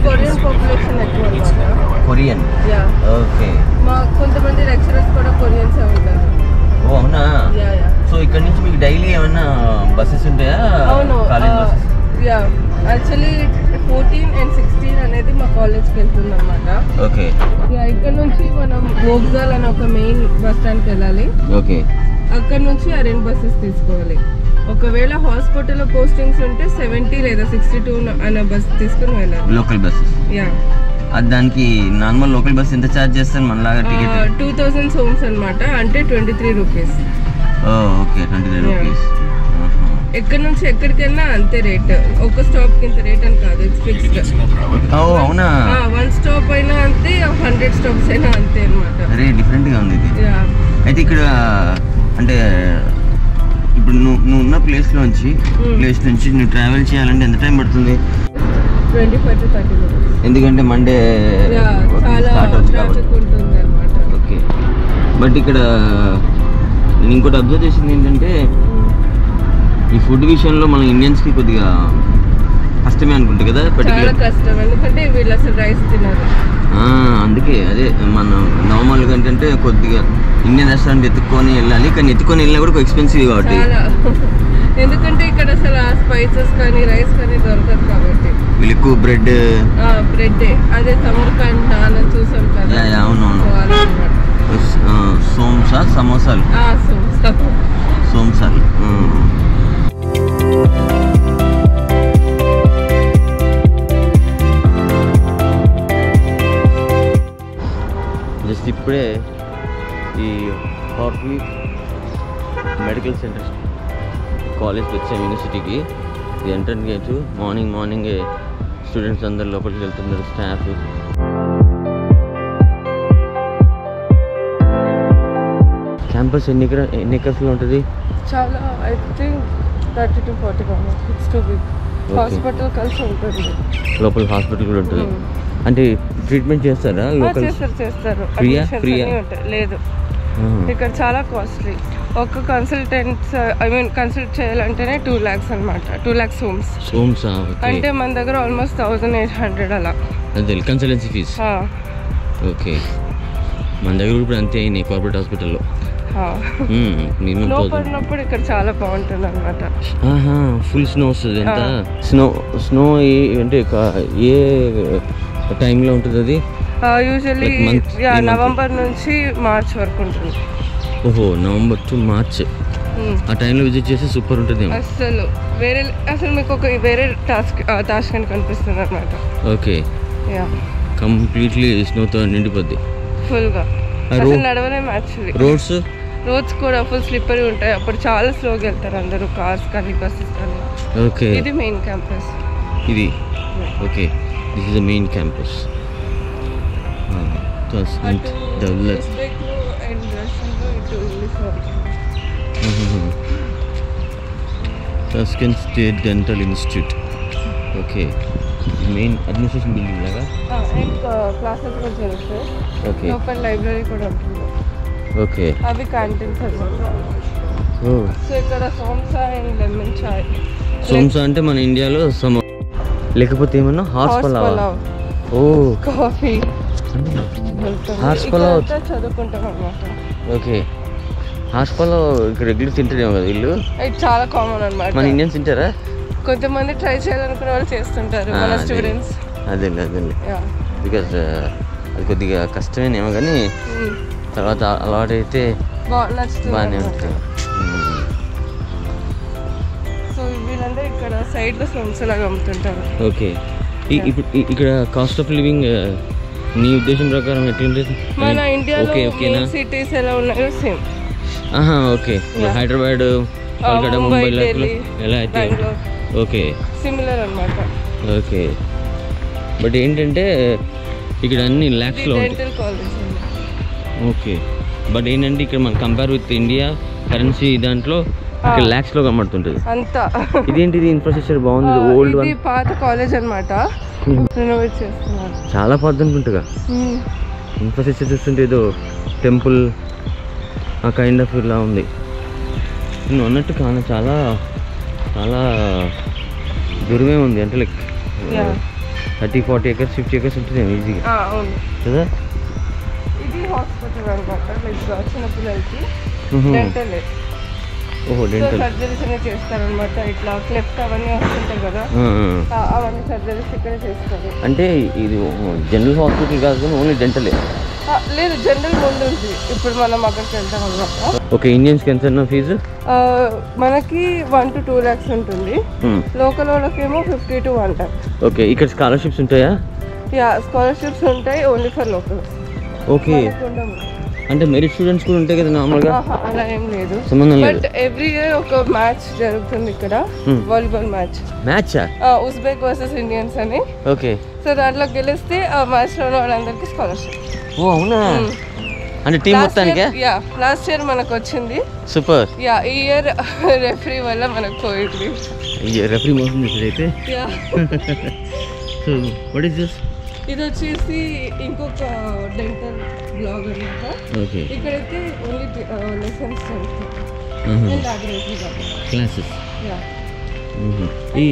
Korean population ఎక్కువ అన్నమాట. కొరియన్. ఓకే. కొంతమంది లెక్చరర్స్ కూడా కొరియన్స్ ఉంటారు. ఓ అవునా? సో ఇక్కడ నుంచి మీకు డైలీ ఏమన్నా బస్సెస్ ఉంటాయా? College buses? యాక్చువల్లీ 14 and 16 అనేది మా కాలేజ్కి వెళ్తుంది అనమాట. ఓకే. ఇక్కడ నుంచి మనం వోగ్జాల్ అని ఒక మెయిన్ బస్ స్టాండ్కి వెళ్ళాలి. ఓకే. అక్కడ నుంచి ఆ 2 బస్సెస్ తీసుకోవాలి. ఒకవేళ హాస్పిటల్లో పోస్టింగ్స్ ఉంటే 70 లేదా 62 అనే బస్ తీసుకుని వెళ్ళాలి. Local buses. అది దానికి నార్మల్ లోకల్ బస్ ఎంత ఛార్జ్ చేస్తారు మనలాగా టికెట్? 2000 సోమ్స్ అనమాట, అంటే 23 రూపీస్. Okay, 23 rupees. ఎక్కడి నుంచి ఎక్కడికి వెళ్ళినా అంతే రేట్. ఒక స్టాప్ కి ఇంత రేట్ అని కాదు, ఇట్స్ ఫిక్స్డ్. అవునా? 1 స్టాప్ అయినా అంతే, 100 స్టాప్స్ అయినా అంతే అన్నమాట. అరే డిఫరెంట్ గా ఉంది ఇది. అయితే ఇక్కడ అంటే ఇప్పుడు నువ్వు ఉన్న ప్లేస్ నుంచి నువ్వు ట్రావెల్ చేయాలంటే ఎంత టైం పడుతుంది? 25 to 30 minutes. ఎందుకంటే మండే చాలా ట్రాఫిక్ ఉంటుంది అన్నమాట. ఓకే. బట్ ఇక్కడ నేను ఇంకోటి అబ్జర్వ్ చేసింది ఏంటంటే ఈ ఫుడ్ విషయంలో మన ఇండియన్స్కి కొద్దిగా కష్టమే అనుకుంటా కదా. చాలా కష్టం, ఎందుకంటే వీళ్ళు అసలు రైస్ తినరు. అందుకే అదే మనం నార్మల్గా ఏంటంటే కొద్దిగా ఇండియన్ రెస్టారెంట్ ఎత్తుకొని వెళ్ళాలి, కానీ ఎత్తుకొని వెళ్ళినా కూడా ఎక్స్పెన్సివ్ కాబట్టి. ఎందుకంటే ఇక్కడ అసలు ఆ స్పైసెస్ కానీ రైస్ కానీ దొరకదు కాబట్టి వీళ్ళు ఎక్కువ బ్రెడ్ అదే సమర్ఖండ్ నాన్న చూసాం కదా. అవునవును. సమోసాలు సోంసాలు. జస్ట్ ఇప్పుడే ఈ హార్ట్లీ మెడికల్ సెంటర్ కాలేజ్కి వచ్చాం, యూనివర్సిటీకి. ఇది ఎంట్రన్స్ గేట్. మార్నింగ్ స్టూడెంట్స్ అందరు లోపలికి వెళ్తున్నారు, స్టాఫ్. క్యాంపస్ ఎన్ని ఎకర్స్లో ఉంటుంది? చాలా, I think 30 to 40 kilometers. It's too big. Hospital కలిసి ఉంటుంది లోపల. హాస్పిటల్ కూడా ఉంటుంది. అంటే ట్రీట్మెంట్ చేస్తారా? చేస్తారు. ఫ్రీయా? లేదు, ఇక్కడ చాలా కాస్ట్లీ. ఒక కన్సల్ట్ చేయాలంటేనే 2 lakhs అనమాట. 2 lakhs సోమ్స్. అంటే మన దగ్గర ఆల్మోస్ట్ 1800 అలా. అదే కన్సల్టెన్సీ ఫీజ్. ఓకే. మన దగ్గర ఇప్పుడు అంతే అయినాయి కార్పొరేట్ హాస్పిటల్లో. పడినప్పుడు ఇక్కడ చాలా బాగుంటుంది అనమాట. ఫుల్ స్నో వస్తుంది. ఎంత స్నో అంటే ఏ టైంలో ఉంటుంది అది? యూజువల్లీ నవంబర్ నుంచి మార్చ్ వరకు ఉంటుంది. ఓహో, నవంబర్ టు మార్చ్. ఆ టైంలో విజిట్ చేస్తే సూపర్ ఉంటుంది. అసలు మీకు ఒక వేరే తాష్కెంట్ కనిపిస్తుంది అనమాట. ఓకే. కంప్లీట్లీ స్నోతో నిండిపోద్ది ఫుల్గా. అసలు నడవలేము యాక్చువల్లీ. రోడ్స్ కూడా ఫుల్ స్లిప్పరీ ఉంటాయి. అప్పుడు చాలా స్లోగా వెళ్తారు అందరూ, కార్స్ కానీ బస్సెస్ కానీ. ఓకే. ఇది మెయిన్ క్యాంపస్. ఇది okay. This is the main campus. Tashkent State Dental Institute. Okay. Main administration building లాగా. క్లాసెస్ కూడా జరుగుతాయి. ఓకే. లోపల లైబ్రరీ కూడా ఉంటుంది. ఓకే. అవి క్యాంటీన్స్ అన్నమాట. సో ఇక్కడ సోమ్సా అండ్ లెమన్ చాయ్. సోమ్సా అంటే మన ఇండియాలో లేకపోతే ఏమన్నా హార్స్ పలావ్. ఓ, కాఫీ. హార్స్ పలావ్ చదువుకుంటాం అన్నమాట. ఓకే. హార్స్ పలావ్ ఇక్కడ రెగ్యులర్ తింటారేమో కదా వీళ్ళు? ఇది చాలా కామన్ అన్నమాట. మన ఇండియన్స్ తింటారా? కొంతమంది ట్రై చేయాలనుకునే వాళ్ళు చేస్తుంటారు, మన స్టూడెంట్స్. అదే బికాజ్ అది కొద్దిగా కష్టమేనేమో, కానీ తర్వాత అలవాటు అయితే బాగానే ఉంటుంది. సో వీళ్ళంటే ఇక్కడ సైడ్లో సోమ్స్ లాగా అమ్ముతుంటారు. ఓకే. ఇప్పుడు ఇక్కడ కాస్ట్ ఆఫ్ లివింగ్ నీ ఉద్దేశం ప్రకారం ఎట్లుంటుంది? మన ఇండియాలో సిటీస్ ఎలా ఉన్నాయో సేమ్. ఓకే. హైదరాబాద్, కోల్కతా, ముంబై ఎలా అయితే ఓకే సిమిలర్ అన్నమాట. ఓకే. బట్ ఏంటంటే ఇక్కడ అన్ని ల్యాక్స్లో ఉంటాయి. ఓకే. బట్ ఏంటంటే ఇక్కడ మనం కంపేర్ విత్ ఇండియా కరెన్సీ దాంట్లో ఇక్కడ ల్యాక్స్లో కనబడుతుంటుంది అంతా. ఇదేంటిది ఇన్ఫ్రాస్ట్రక్చర్ బాగుంది. Old one. ఇది పాత కాలేజ్ అన్నమాట, రెనోవేట్ చేస్తున్నారు. చాలా పాత అనుకుంటుగా. ఇన్ఫ్రాస్ట్రక్చర్ చూస్తుంటే ఏదో టెంపుల్ ఆ కైండ్ ఆఫ్ ఇలా ఉంది. నువ్వు అన్నట్టు కానీ చాలా చాలా దూరమే ఉంది. అంటే లైక్ 30-40 acres 50 acres ఉంటుంది ఈజీగా కదా. ఇది హాస్పిటల్ అనమాట, లైక్ చిన్న పిల్లలకి డెంటల్. ఓహో, డెంటల్ సర్జరీస్ అనేవి చేస్తారనమాట. ఇట్లా క్లెఫ్ట్ అవన్నీ వస్తుంటాయి కదా, అవన్నీ సర్జరీస్ ఇక్కడ చేస్తారు. అంటే ఇది జనరల్ హాస్పిటల్ కాదు కానీ ఓన్లీ డెంటలే? లేదు, జనరల్ ముందు ఉంది. ఇప్పుడు మనం అక్కడికి వెళ్తాం అనమాట. ఓకే. ఇండియన్స్కి ఎంత ఫీజు? మనకి 1 to 2 lakhs ఉంటుంది. లోకల్ వాళ్ళకేమో 50 to 1 lakh. ఓకే. ఇక్కడ స్కాలర్షిప్స్ ఉంటాయా? స్కాలర్షిప్స్ ఉంటాయి, ఓన్లీ ఫర్ లోకల్. ఓకే. అంటే మెరిట్ స్టూడెంట్స్ కూడా ఉంటాయి కదా నార్మల్గా? అలా ఏం లేదు, సంబంధం లేదు. బట్ ఎవ్రీ ఇయర్ ఒక మ్యాచ్ జరుగుతుంది ఇక్కడ, volleyball match. Uzbek versus Indians అని. ఓకే. సో దాంట్లో గెలిస్తే ఆ మ్యాచ్లో ఉన్న వాళ్ళందరికీ స్కాలర్షిప్. ఓ అవునా? అంటే టీం మొత్తానికే లాస్ట్ ఇయర్ మనకు వచ్చింది. సూపర్. యా ఈ ఇయర్ రెఫరీ వల్ల మనకు పోయింది. రెఫరీ మోసం చేసేదైతే. So what is this? ఇది వచ్చేసి ఇంకొక డెంటల్ బ్లాగ్ అనమాట. ఓకే. ఇక్కడైతే ఓన్లీ లెసన్స్ క్లాసెస్. ఈ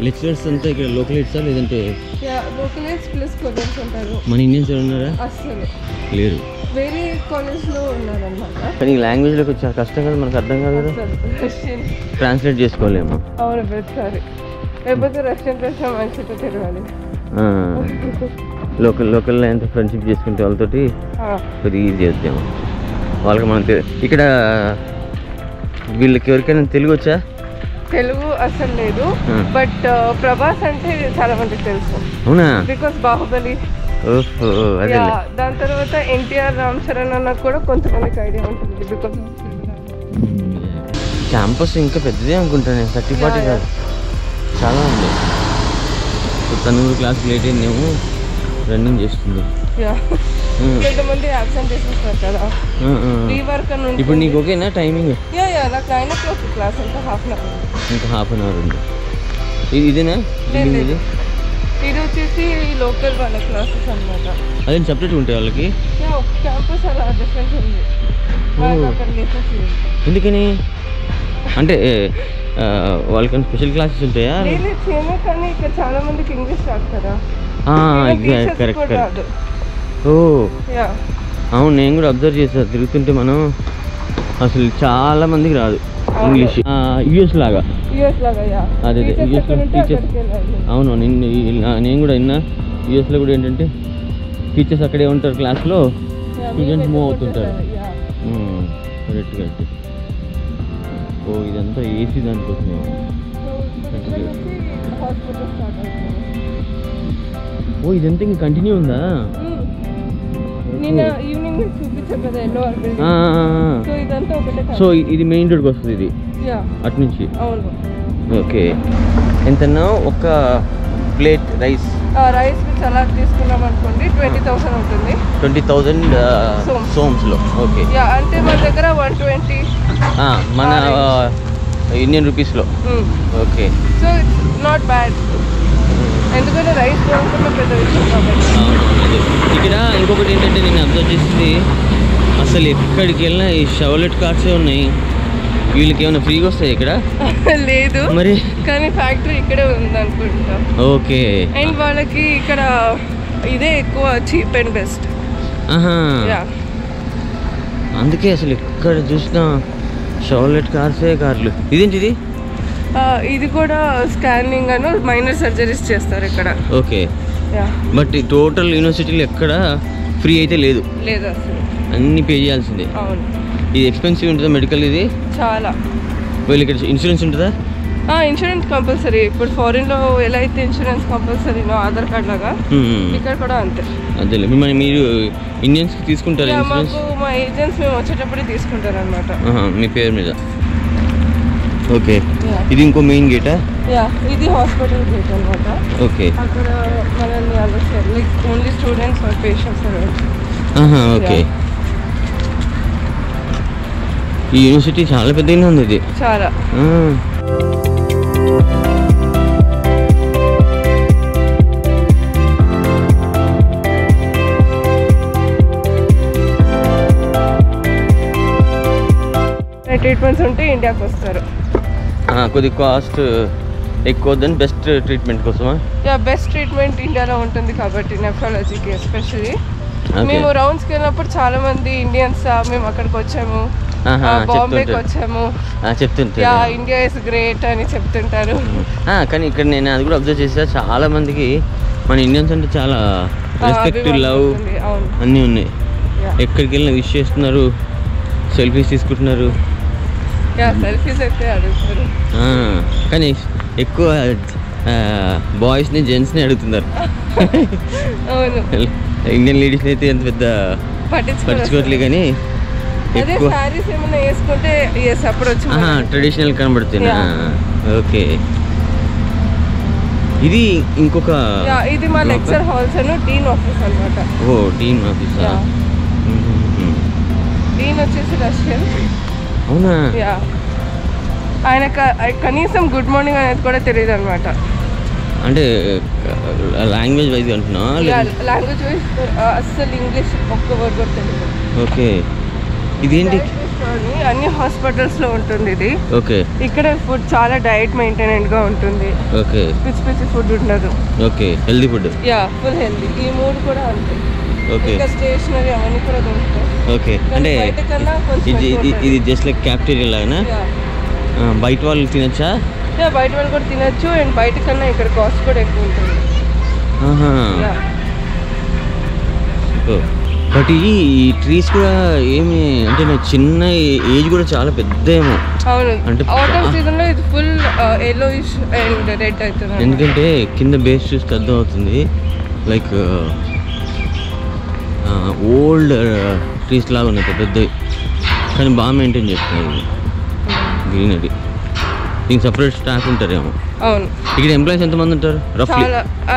లెక్చరర్స్ అంతా ఇక్కడ లోకలైట్సా లేదంటే లోకలైట్స్ ప్లస్ కొరియన్స్ ఉంటారు? మన ఇండియన్స్ ఉన్నారా? అసలు లేరు, వేరే కాలేజ్లో ఉన్నారనమాట. కానీ లాంగ్వేజ్లో కొంచెం కష్టం కదా, మనకు అర్థం కాదు కదా, రష్యన్ ట్రాన్స్లేట్ చేసుకోలేము. అవును ప్రతిసారి, లేకపోతే రష్యన్ మనిషితో తెలియాలి. లోకల్లో ఎంత ఫ్రెండ్షిప్ చేసుకుంటే వాళ్ళతోటి కొద్దిగా ఈజీ చేద్దాము వాళ్ళకి. మనం ఇక్కడ వీళ్ళకి ఎవరికైనా తెలుగు వచ్చా? తెలుగు అసలు లేదు, బట్ ప్రభాస్ అంటే చాలా మందికి తెలుసు. అవునా? బికాస్ బాహుబలి. దాని తర్వాత ఎన్టీఆర్, రామ్ చరణ్ అన్న కూడా కొంతమందికి ఐడియా ఉంటుంది బికాస్ క్యాంపస్ ఇంకా పెద్దదే అనుకుంటాను, 30-40 కాదు, చాలా ఉంది. తను క్లాస్ లేట్ అయిందేమో రన్నింగ్ చేస్తుంది. కొంతమంది అబ్సెంట్ చేసేస్తారు కదా, రీవర్క్ అని. ఇప్పుడు నీకు ఓకేనా టైమింగ్? నాకు 9 o'clock క్లాస్, ఇంకా హాఫ్ అన్ అవర్ ఉంది. ఇదేనా ఇది? ఇది వచ్చేసి లోకల్ వాళ్ళ క్లాసెస్ అనమాట. అదే సపరేట్ ఉంటాయి వాళ్ళకి. క్యాంపస్ అలా డిఫరెంట్ ఉంది. ఎందుకని అంటే వాళ్ళకన్నా స్పెషల్ క్లాసెస్ ఉంటాయా? కానీ ఇక్కడ చాలా మందికి ఇంగ్లీష్ రాదు కదా. కరెక్ట్. ఓ అవును, నేను కూడా అబ్జర్వ్ చేసా తిరుగుతుంటే, మనం అసలు చాలా మందికి రాదు ఇంగ్లీష్. యూఎస్ లాగా. అదే యూఎస్లో టీచర్స్. అవును, నేను కూడా విన్నా. యూఎస్లో కూడా ఏంటంటే టీచర్స్ అక్కడే ఉంటారు క్లాస్లో, స్టూడెంట్స్ మూవ్ అవుతుంటారు. కరెక్ట్. ఓ ఇదంతా ఏసీ దానికోసమే. ఓ ఇదంతా ఇంకా కంటిన్యూ ఉందా? సో ఇది మెయిన్ రోడ్కి వస్తుంది ఇది అటు నుంచి. ఓకే. ఎంతన్నా ఒక ప్లేట్ రైస్ చాలా తీసుకున్నాం అనుకోండి 20,000 ఉంటుంది. 20,000 సోమ్స్లో. ఓకే. అంటే మన దగ్గర 120 మన ఇండియన్ రూపీస్లో. Okay. So it's not bad, ఎందుకంటే రైస్ బాగుంటుంది పెద్ద విషయం కాబట్టి. ఇక్కడ ఇంకొకటి ఏంటంటే నేను అబ్జర్వ్ చేసింది, అసలు ఎక్కడికి వెళ్ళినా ఈ షవర్లెట్ కార్సే ఉన్నాయి. వీళ్ళకి ఏమైనా ఫ్రీగా వస్తాయి ఇక్కడ? లేదు మరి, కానీ ఫ్యాక్టరీ ఇక్కడే ఉంది అనుకుంటా. ఓకే. అండ్ వాళ్ళకి ఇక్కడ ఇదే ఎక్కువ చీప్ అండ్ బెస్ట్. అందుకే అసలు ఎక్కడ చూసినా షవర్లెట్ కార్లు. ఇదేంటిది? ఇది కూడా స్కానింగ్ అని మైనర్ సర్జరీస్ చేస్తారు ఇక్కడ. ఓకే. బట్ టోటల్ యూనివర్సిటీలో ఎక్కడ ఫ్రీ అయితే లేదు అసలు, అన్ని పే చేయాల్సిందే. అవును. ఇది ఎక్స్పెన్సివ్ ఉంటుందా మెడికల్? ఇది చాలా. వీళ్ళు ఇక్కడ ఇన్సూరెన్స్ ఉంటుందా? Insurance compulsory. ఇప్పుడు ఫారిన్లో ఎలా అయితే ఇన్సూరెన్స్ కంపల్సరీనో ఆధార్ కార్డ్ లాగా ఇక్కడ కూడా అంతే. అదే మీరు ఇండియన్స్కి తీసుకుంటారు ఇన్సూరెన్స్? మా ఏజెంట్స్ మేము వచ్చేటప్పుడే తీసుకుంటారు అనమాట, మీ పేరు మీద. ఓకే. ఇది ఇంకో మెయిన్ గేటా? ఇది హాస్పిటల్ గేట్ అనమాట. ఓకే. అక్కడ మనల్ని like only students or patients. Okay. ఈ యూనివర్సిటీ చాలా పెద్దగా ఉంది. ఇది చాలా. ట్రీట్మెంట్స్ ఉంటే ఇండియాకి వస్తారు. కొద్ది కాస్ట్ ఎక్కువ దాని బెస్ట్ ట్రీట్మెంట్ కోసమా? బెస్ట్ ట్రీట్మెంట్ ఇండియాలో ఉంటుంది కాబట్టి నెఫ్రాలజీకి ఎస్పెషల్లీ. మేము రౌండ్స్కి వెళ్ళినప్పుడు చాలా మంది ఇండియన్స్ మేము అక్కడికి వచ్చాము, బాంబేకి వచ్చాము చెప్తుంటారు, ఇండియా ఇస్ గ్రేట్ అని చెప్తుంటారు. కానీ ఇక్కడ నేను అది కూడా అబ్జర్వ్ చేసా, చాలా మందికి మన ఇండియన్స్ అంటే చాలా రెస్పెక్ట్, లవ్ అన్నీ ఉన్నాయి. ఎక్కడికి వెళ్ళినా విష్ చేస్తున్నారు, సెల్ఫీస్ తీసుకుంటున్నారు. సెల్ఫీస్ అయితే అడుగుతారు, కానీ ఎక్కువ బాయ్స్ని జెంట్స్ని అడుగుతున్నారు. ఇండియన్ లేడీస్ని అయితే ఎంత పెద్ద పట్టించుకోవట్లేదు, కానీ ట్రెడిషనల్ కనబడుతుంది. ఓకే. ఇది ఇంకొక, ఇది మా లెక్చర్ హాల్స్ అను డీన్ ఆఫీస్ అన్నమాట. ఓ డీన్ ఆఫీసా? డీన్ వచ్చేసి రష్యన్. అవునా? యా, ఆయన కనీసం గుడ్ మార్నింగ్ అనేది కూడా తెలియదు అనమాట. అంటే లాంగ్వేజ్ వైజ్ అంటున్నా? లాంగ్వేజ్ వైజ్ అస్సలు ఇంగ్లీష్ ఒక్క వర్డ్ కూడా తెలియదు. ఓకే. ఇదేంటి? అన్ని హాస్పిటల్స్ లో ఉంటుంది ఇది. ఓకే. ఇక్కడ ఫుడ్ చాలా డైట్ మెయింటైనెంట్ గా ఉంటుంది. ఓకే. పిచ్చి పిచ్చి ఫుడ్ ఉండదు. Okay, healthy food. Yeah, full healthy. ఈ 3 కూడా అంతే. ఓకే. ఇంకా స్టేషనరీ అవన్నీ కూడా దొరుకుతాయి. ఓకే. అంటే ఇది జస్ట్ లైక్ క్యాఫ్టీరియా లాగానా? బయట వాళ్ళు తినచ్చా? బయట వాళ్ళు కూడా తినచ్చు. అండ్ బయట కన్నా ఇక్కడ కాస్ట్ కూడా ఎక్కువ ఉంటుంది. బట్ ఈ ట్రీస్ కూడా ఏమి అంటే నాకు చిన్న ఏజ్ కూడా చాలా పెద్ద ఏమో. అవును, అంటే ఆటమ్ సీజన్ లో ఇది ఫుల్ yellowish అండ్ రెడ్ అవుతుంది. ఎందుకంటే కింద బేస్ చూస్తే అర్థం అవుతుంది, లైక్ ఓల్డ్ ట్రీస్ లాగా ఉన్నాయి పెద్దవి, కానీ బాగా మెయింటైన్ చేస్తున్నారు గ్రీనరీ. దీనికి సపరేట్ స్టాఫ్ ఉంటారేమో. అవును. ఇక్కడ ఎంప్లాయీస్ ఎంతమంది ఉంటారు రఫ్లీ?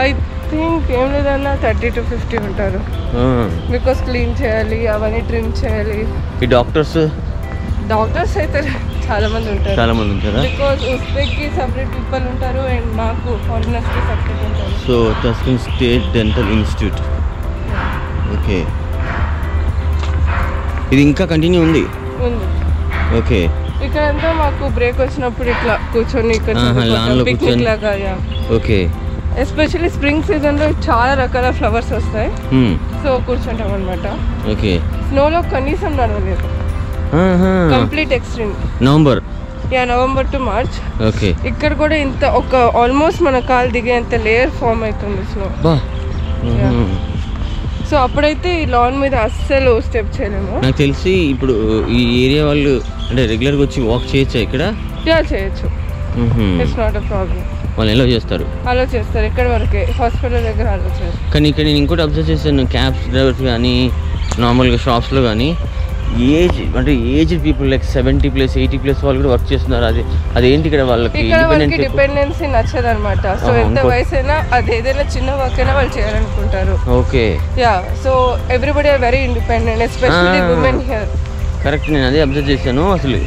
ఐ థింక్ ఏం లేదన్నా 30 to 50 ఉంటారు. బికాస్ క్లీన్ చేయాలి, అవన్నీ ట్రిమ్ చేయాలి. ఈ డాక్టర్స్ అయితే చాలా మంది ఉంటారు. చాలా మంది ఉంటారా? బికాస్ ఉస్బెక్ కి సపరేట్ పీపుల్ ఉంటారు అండ్ మాకు ఫారినర్స్ కి సపరేట్ ఉంటారు. So Tashkent state dental institute. Okay. ఇది ఇంకా కంటిన్యూ ఉంది? ఉంది. ఓకే. ఇక్కడంతా మాకు బ్రేక్ వచ్చినప్పుడు ఇట్లా కూర్చొని ఇక్కడ పిక్నిక్ లాగా. ఓకే. ఎస్పెషల్లీ స్ప్రింగ్ సీజన్ లో చాలా రకాల ఫ్లవర్స్ వస్తాయి. సో కూర్చుంటాం అనమాట. ఓకే. స్నోలో కనీసం నడవలేదు, complete extreme. November to March. Okay. ఇక్కడ కూడా ఇంత ఒక ఆల్మోస్ట్ మన కాలు దిగేంత లేయర్ ఫామ్ అవుతుంది స్నో. సో అప్పుడైతే ఈ లాన్ మీద అస్సలు స్టెప్ చేయలేము. నాకు తెలిసి ఇప్పుడు ఈ ఏరియా వాళ్ళు అంటే రెగ్యులర్గా వచ్చి వాక్ చేయొచ్చా ఇక్కడ? చేయొచ్చు. It's not a problem. వాళ్ళు ఎలా చేస్తారు? అలా చేస్తారు ఇక్కడ వరకే, హాస్పిటల్ దగ్గర అలా చేస్తారు. కానీ ఇక్కడ నేను ఇంకోటి అబ్జర్వ్ చేశాను, క్యాబ్స్ డ్రైవర్స్ కానీ నార్మల్గా షాప్స్లో కానీ ఏజ్డ్ పీపుల్ లైక్ 70+, 80+ వాళ్ళు కూడా వర్క్ చేస్తున్నారు. అదేంటి ఇక్కడ వాళ్ళకి డిపెండెన్సీ నచ్చదు అనమాట. సో ఎంత వయసు అయినా అది ఏదైనా చిన్న వర్క్ అయినా వాళ్ళు చేయాలనుకుంటారు. Okay. Yeah, so everybody are very independent, especially women here. Correct, నేను అదే అబ్జర్వ్ చేశాను. అసలు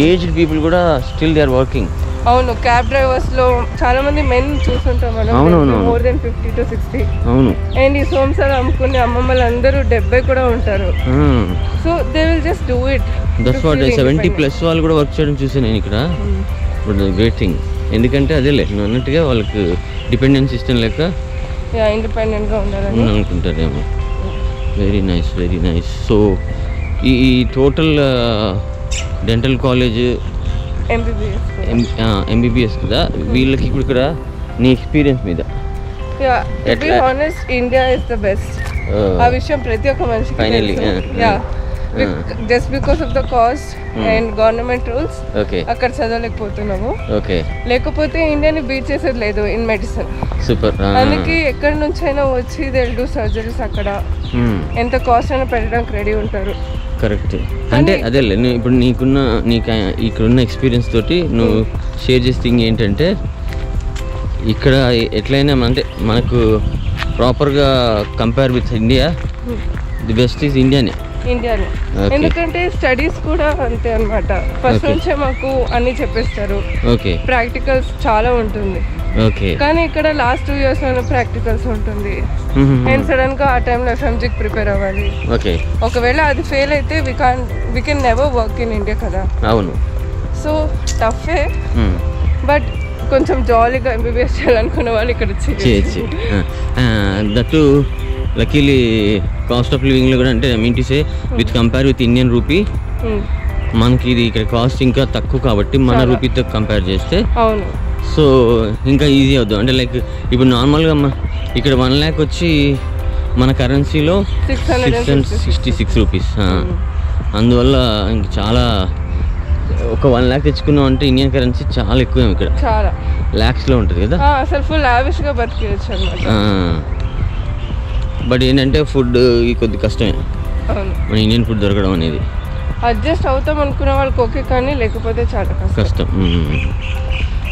ఏజ్డ్ పీపుల్ కూడా స్టిల్ దే ఆర్ వర్కింగ్. అవును, క్యాబ్ డ్రైవర్స్ లో చాలా మంది మెన్ చూస్తుంటాం మనం. అవునవును, మోర్ దెన్ 50 to 60. అవును. అండ్ ఈ సోమసాలు అమ్ముకునే అమ్మమ్మలు అందరూ 70 కూడా ఉంటారు. So they will just do it. That's what 70+ వాళ్ళు కూడా వర్క్ చేయడం చూసాను నేను ఇక్కడ. బట్ గ్రేట్ థింగ్, ఎందుకంటే అదేలే నువ్వు అన్నట్టుగా వాళ్ళకి డిపెండెన్స్ సిస్టమ్ లేక ఇండిపెండెంట్ గా ఉండాలని అనుకుంటారేమో. Very nice, very nice. So ఈ టోటల్ డెంటల్ కాలేజ్ ఎంబీబీఎస్ కదా వీళ్ళకి ఇప్పుడు ఇక్కడ నీ ఎక్స్పీరియన్స్ మీద? India is the best. ఆ విషయం ప్రతి ఒక్క మనిషికి finally just because of the cost and government rules అక్కడ చదవలేకపోతున్నాము. ఓకే. లేకపోతే ఇండియాని బీట్ చేసేది లేదు ఇన్ మెడిసిన్. సూపర్. అందుకే ఎక్కడి నుంచి అయినా వచ్చి దే విల్ డూ సర్జరీస్ అక్కడ. ఎంత కాస్ట్ అయినా పెట్టడానికి రెడీ ఉంటారు. కరెక్ట్. అంటే అదే నువ్వు ఇప్పుడు నీకు ఇక్కడున్న ఎక్స్పీరియన్స్ తోటి నువ్వు షేర్ చేసే థింగ్ ఏంటంటే ఇక్కడ ఎట్లయినా అంటే మనకు ప్రాపర్గా compare with India the best is ఇండియానే. ఎందుకంటే స్టడీస్ కూడా అంతే అనమాట. ఫస్ట్ నుంచే మాకు అన్ని చెప్పేస్తారు. ఓకే. ప్రాక్టికల్స్ చాలా ఉంటుంది. ఓకే. కానీ ఇక్కడ లాస్ట్ 2 years లోనే ప్రాక్టికల్స్ ఉంటుంది. అండ్ సడన్ గా ఆ టైంలో FMGకి ప్రిపేర్ అవ్వాలి. ఓకే. ఒకవేళ అది ఫెయిల్ అయితే we can never work in India కదా. అవును. సో టఫే, బట్ కొంచెం జాలీగా ఎంబీబీఎస్ చేయాలనుకున్న వాళ్ళు ఇక్కడ చేయొచ్చు. దట్టు లక్కీలీ కాస్ట్ ఆఫ్ లివింగ్లో కూడా అంటే I mean to say with compare with Indian rupee మనకి ఇది ఇక్కడ కాస్ట్ ఇంకా తక్కువ కాబట్టి మన రూపీతో కంపేర్ చేస్తే అవును. సో ఇంకా ఈజీ అవుతుంది. అంటే లైక్ ఇప్పుడు నార్మల్గా ఇక్కడ 1 lakh వచ్చి మన కరెన్సీలో 666 రూపీస్. అందువల్ల ఇంక చాలా ఒక 1 lakh తెచ్చుకున్నాం అంటే ఇండియన్ కరెన్సీ చాలా ఎక్కువ ఇక్కడ, చాలా ల్యాక్స్లో ఉంటుంది కదా. అసలు ఫుల్ లావిష్గా బతికేయచ్చు అన్నమాట. బట్ ఏంటంటే ఫుడ్ కొద్ది కష్టమే మన ఇండియన్ ఫుడ్ దొరకడం అనేది. అడ్జస్ట్ అవుతాం అనుకునే వాళ్ళకి ఓకే, కానీ లేకపోతే చాలా కష్టం.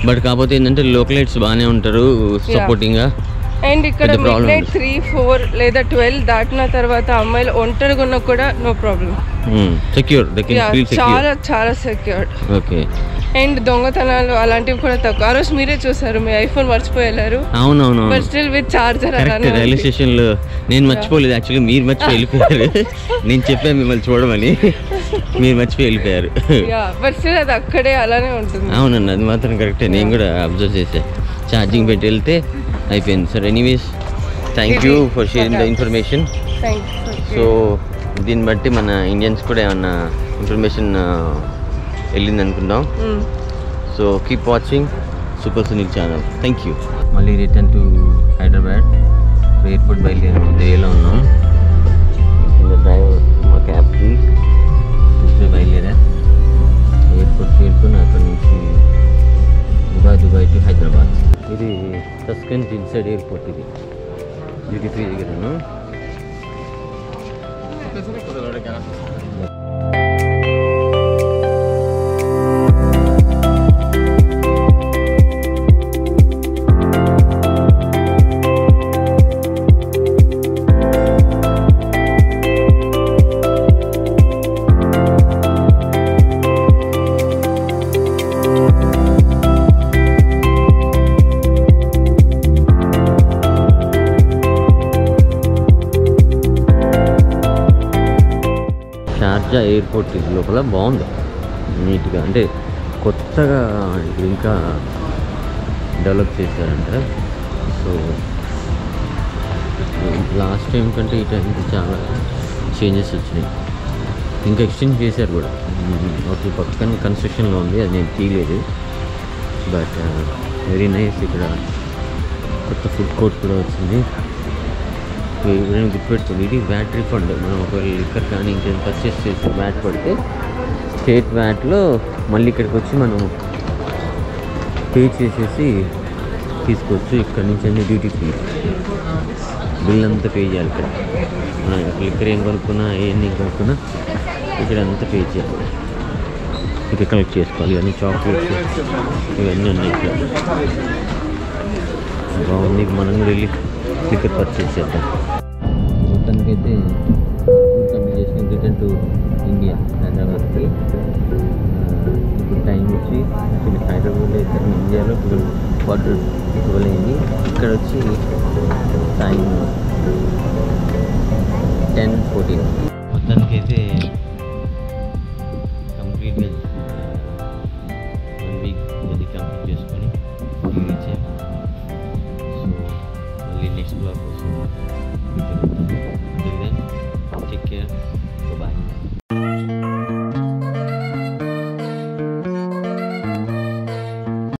బట్ కాకపోతే ఏంటంటే లోకలైట్స్ బాగానే ఉంటారు సపోర్టింగ్గా. అండ్ ఇక్కడ మిడ్ నైట్ 3, 4 లేదా 12 దాటిన తర్వాత అమ్మాయిలు ఒంటరిగా ఉన్నా కూడా no problem. Secure they can feel secure చాలా చాలా సెక్యూర్డ్. ఓకే. అండ్ దొంగతనాలు అలాంటివి కూడా తక్కువ. ఆ రోజు మీరే చూసారు, మీ ఐఫోన్ మర్చిపోయి వెళ్ళారు. అవునవును. But still with charger. Railway station లో నేను మర్చిపోలేదు, యాక్చువల్లీ మీరు మర్చిపోయి వెళ్ళిపోయారు. నేను చెప్పాను మిమ్మల్ని చూడమని, మీరు మర్చిపోయి వెళ్ళిపోయారు. బట్ స్టిల్ అది అక్కడే అలానే ఉంటుంది. అవునండి, అది మాత్రం కరెక్టే. నేను కూడా అబ్జర్వ్ చేశాను. ఛార్జింగ్ పెట్టి వెళ్తే అయిపోయింది. Sir anyways thank you for sharing the information. So దీన్ని బట్టి మన ఇండియన్స్ కూడా ఏమన్నా ఇన్ఫర్మేషన్ వెళ్ళింది అనుకుందాం. So keep watching super Sunil channel. Thank you. మళ్ళీ రిటర్న్ టు హైదరాబాద్. ఎయిర్పోర్ట్ బయలుదేరి ఢిల్లీలో ఉన్నాం. డ్రైవర్ మా క్యాబ్కి ఇప్పుడే బయలుదేరా. ఎయిర్పోర్ట్ చేరుకుని అక్కడ నుంచి దుబాయ్ టు హైదరాబాద్. ఇది తస్కంత్ ఇన్సైడ్ ఎయిర్పోర్ట్. ఇది డ్యూటీ ఫ్రీ దగ్గర. షార్జా ఎయిర్పోర్ట్ లోపల బాగుంది, నీట్గా. అంటే కొత్తగా ఇంకా డెవలప్ చేశారంట. సో లాస్ట్ టైం కంటే ఈ టైంకి చాలా చేంజెస్ వచ్చినాయి. ఇంకా ఎక్స్టెండ్ చేశారు కూడా. ఒక పక్కన కన్స్ట్రక్షన్లో ఉంది, అది నేను తీయలేదు. But very nice. ఇక్కడ కొత్త ఫుడ్ కోర్ట్ కూడా వచ్చింది. ఎవరైనా గుర్తుపెట్టుకోండి, ఇది వ్యాట్ రిఫండ్. మనం ఒకవేళ లిక్కర్ కానీ ఇంకేం పర్చేస్ చేసి వ్యాట్ పడితే స్టేట్ వ్యాట్లో మళ్ళీ ఇక్కడికి వచ్చి మనం పే చేసేసి తీసుకోవచ్చు. ఇక్కడ నుంచి అన్ని డ్యూటీ ఫ్రీ. బిల్ అంతా పే చేయాలి ఇక్కడ. మనం లిక్కర్ ఏం కొనుక్కున్నా ఏం కొనుక్కున్నా ఇక్కడ అంతా పే చేయాలి. ఇక్కడ కలెక్ట్ చేసుకోవాలి. ఇవన్నీ చాక్లెట్స్ ఇవన్నీ ఉన్నాయి ఇక్కడ. బాగుంది. మనం కూడా వెళ్ళి టికెట్ పర్చేస్ చేద్దాం. మొత్తానికైతే కంప్లీట్ చేసుకుని రిటర్న్ టు ఇండియా, హైదరాబాద్కి. ఇప్పుడు టైం వచ్చి యాక్చువల్లీ హైదరాబాద్లో ఇక్కడ ఇండియాలో 12 అయింది. ఇక్కడ వచ్చి టైం 10:14. మొత్తానికైతే